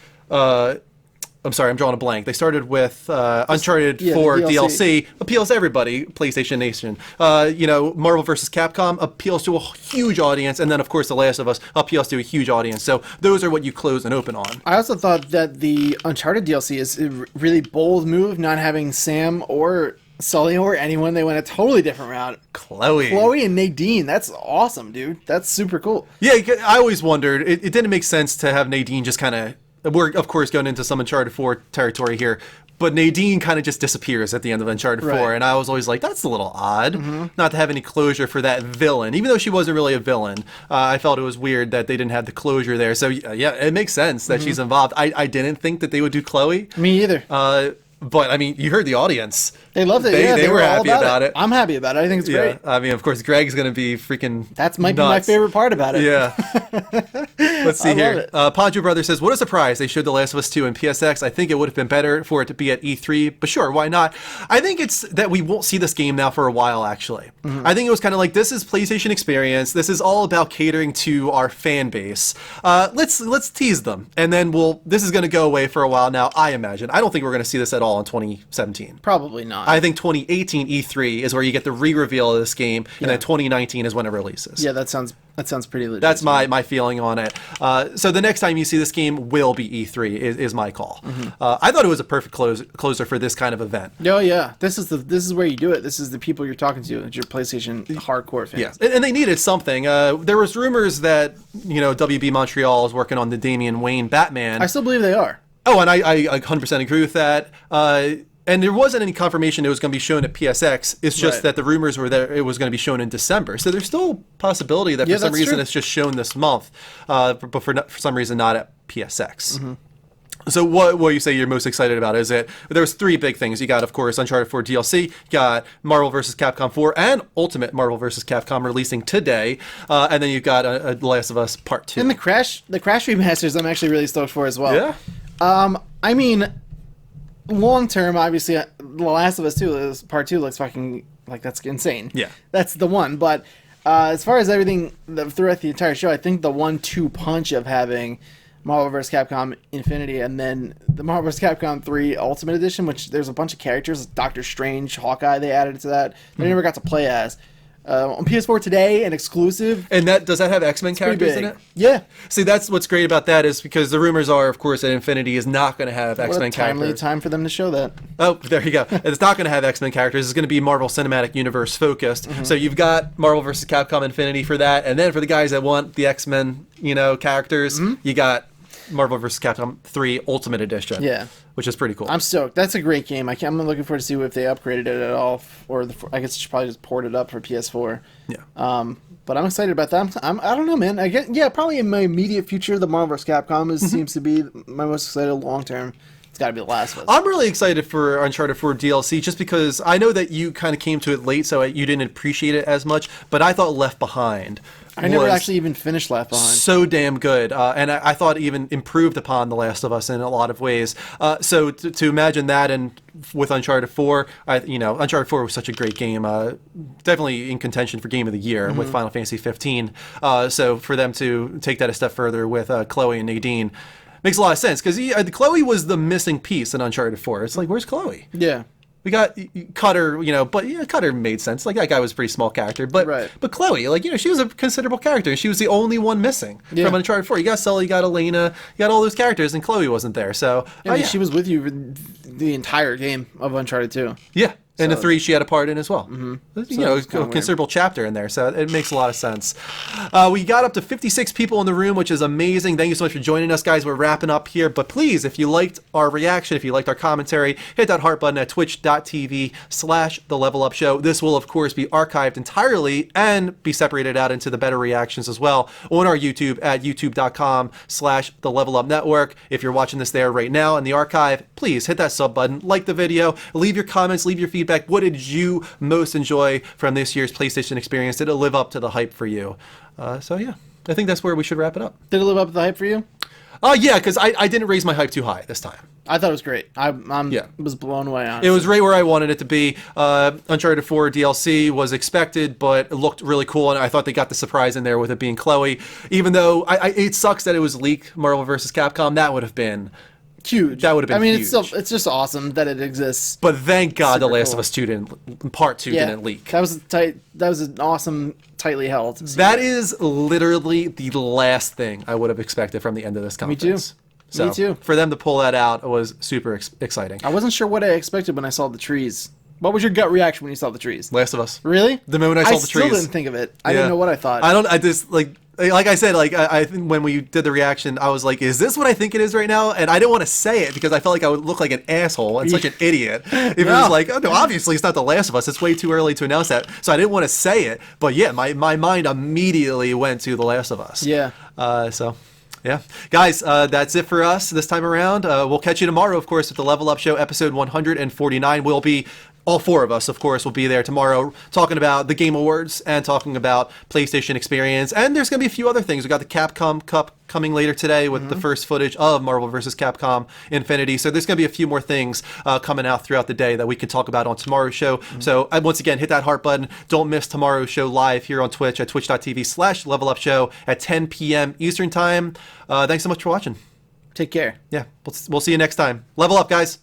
I'm sorry, I'm drawing a blank. They started with Uncharted 4 DLC. Appeals to everybody, PlayStation Nation. Marvel vs. Capcom appeals to a huge audience, and then of course The Last of Us appeals to a huge audience. So those are what you close and open on. I also thought that the Uncharted DLC is a really bold move, not having Sam or Sully or anyone. They went a totally different route. Chloe and Nadine. That's awesome, dude. That's super cool. Yeah, I always wondered. It didn't make sense to have Nadine just kind of. We're, of course, going into some Uncharted 4 territory here, but Nadine kind of just disappears at the end of Uncharted 4, Right. and I was always like, that's a little odd, not to have any closure for that villain. Even though she wasn't really a villain, I felt it was weird that they didn't have the closure there. So, yeah, it makes sense that she's involved. I didn't think that they would do Chloe. Me either. But, I mean, you heard the audience. They loved it. They were all happy about it. I'm happy about it. I think it's great. I mean, of course, Greg's going to be freaking That might be my nuts. favorite part about it. Yeah. Let's see I love here. it. Padre Brother says, what a surprise they showed The Last of Us 2 in PSX. I think it would have been better for it to be at E3, but sure, why not? I think it's that we won't see this game now for a while, actually. I think it was kind of like, this is PlayStation Experience. This is all about catering to our fan base. Let's tease them, and then this is going to go away for a while now, I imagine. I don't think we're going to see this at all all in 2017. Probably not. I think 2018 E3 is where you get the re-reveal of this game, and then 2019 is when it releases. Yeah, that sounds pretty legit. That's my feeling on it. So the next time you see this game will be E3 is my call. I thought it was a perfect closer for this kind of event. Oh yeah, this is where you do it. This is the people you're talking to. It's your PlayStation hardcore fans. Yeah, and they needed something. There was rumors that WB Montreal is working on the Damian Wayne Batman. I still believe they are. Oh, and I 100% agree with that. And there wasn't any confirmation it was going to be shown at PSX. It's just that the rumors were that it was going to be shown in December. So there's still a possibility that for some reason it's just shown this month, but for some reason not at PSX. So what you say you're most excited about? Is it, there was 3 big things. You got, of course, Uncharted 4 DLC, you got Marvel vs. Capcom 4, and Ultimate Marvel vs. Capcom releasing today, and then you've got The Last of Us Part 2. And the Crash remasters I'm actually really stoked for as well. Yeah? I mean, long term, obviously, The Last of Us 2, Part 2 looks fucking, like, that's insane. Yeah. That's the one, but as far as everything throughout the entire show, I think the 1-2 punch of having Marvel vs. Capcom Infinity and then the Marvel vs. Capcom 3 Ultimate Edition, which there's a bunch of characters, Doctor Strange, Hawkeye, they added to that. They never got to play as. On PS4 today, an exclusive. And does that have X-Men characters in it? Yeah. See, that's what's great about that is because the rumors are, of course, that Infinity is not going to have X-Men characters. Timely time for them to show that. Oh, there you go. It's not going to have X-Men characters. It's going to be Marvel Cinematic Universe focused. So you've got Marvel vs. Capcom Infinity for that, and then for the guys that want the X-Men, characters, you got Marvel vs. Capcom 3 Ultimate Edition. Yeah. Which is pretty cool. I'm stoked. That's a great game. I'm looking forward to see if they upgraded it at all, or I guess they should probably just port it up for PS4. Yeah. But I'm excited about that. I don't know, man. I guess, probably in my immediate future, the Marvel vs. Capcom seems to be my most excited long term. It's got to be The Last of Us. I'm really excited for Uncharted 4 DLC just because I know that you kind of came to it late, so you didn't appreciate it as much, but I thought Left Behind I never actually even finished Left Behind. So damn good, and I thought it even improved upon The Last of Us in a lot of ways. So to imagine that, and with Uncharted 4, Uncharted 4 was such a great game, definitely in contention for Game of the Year with Final Fantasy 15. So for them to take that a step further with Chloe and Nadine makes a lot of sense because Chloe was the missing piece in Uncharted 4. It's like, where's Chloe? Yeah. We got Cutter, but Cutter made sense. Like, that guy was a pretty small character. But Chloe, she was a considerable character. She was the only one missing from Uncharted 4. You got Sully, you got Elena, you got all those characters, and Chloe wasn't there. So, she was with you the entire game of Uncharted 2. Yeah. And the 3 she had a part in as well. So a considerable chapter in there, so it makes a lot of sense. We got up to 56 people in the room, which is amazing. Thank you so much for joining us, guys. We're wrapping up here. But please, if you liked our reaction, if you liked our commentary, hit that heart button at twitch.tv/TheLevelUpShow. This will, of course, be archived entirely and be separated out into the better reactions as well on our YouTube at youtube.com/TheLevelUpNetwork. If you're watching this there right now in the archive, please hit that sub button, like the video, leave your comments, leave your feedback. What did you most enjoy from this year's PlayStation experience? Did it live up to the hype for you? So yeah, I think that's where we should wrap it up. Did it live up to the hype for you? Yeah, because I didn't raise my hype too high this time. I thought it was great. I was blown away, honestly. It was right where I wanted it to be. Uncharted 4 DLC was expected, but it looked really cool, and I thought they got the surprise in there with it being Chloe. Even though it sucks that it was leaked, Marvel vs. Capcom, that would have been huge. That would have been huge. It's just awesome that it exists. But thank God The Last of Us 2 Part 2 didn't leak. That was an awesome, tightly held secret. That is literally the last thing I would have expected from the end of this conference. Me too. So Me too. For them to pull that out was super exciting. I wasn't sure what I expected when I saw the trees. What was your gut reaction when you saw the trees? Last of Us. Really? The moment I saw the trees. I still didn't think of it. I didn't know what I thought. I just like I said, I think when we did the reaction, I was like, is this what I think it is right now? And I didn't want to say it because I felt like I would look like an asshole and such an idiot. If it was like, oh, no, obviously it's not The Last of Us. It's way too early to announce that. So I didn't want to say it. But yeah, my mind immediately went to The Last of Us. Yeah. Yeah. Guys, that's it for us this time around. We'll catch you tomorrow, of course, with the Level Up Show, episode 149. We'll be... all 4 of us, of course, will be there tomorrow talking about the Game Awards and talking about PlayStation Experience. And there's going to be a few other things. We got the Capcom Cup coming later today with the first footage of Marvel vs. Capcom Infinity. So there's going to be a few more things coming out throughout the day that we can talk about on tomorrow's show. So once again, hit that heart button. Don't miss tomorrow's show live here on Twitch at twitch.tv/levelupshow at 10 p.m. Eastern Time. Thanks so much for watching. Take care. Yeah, we'll see you next time. Level up, guys.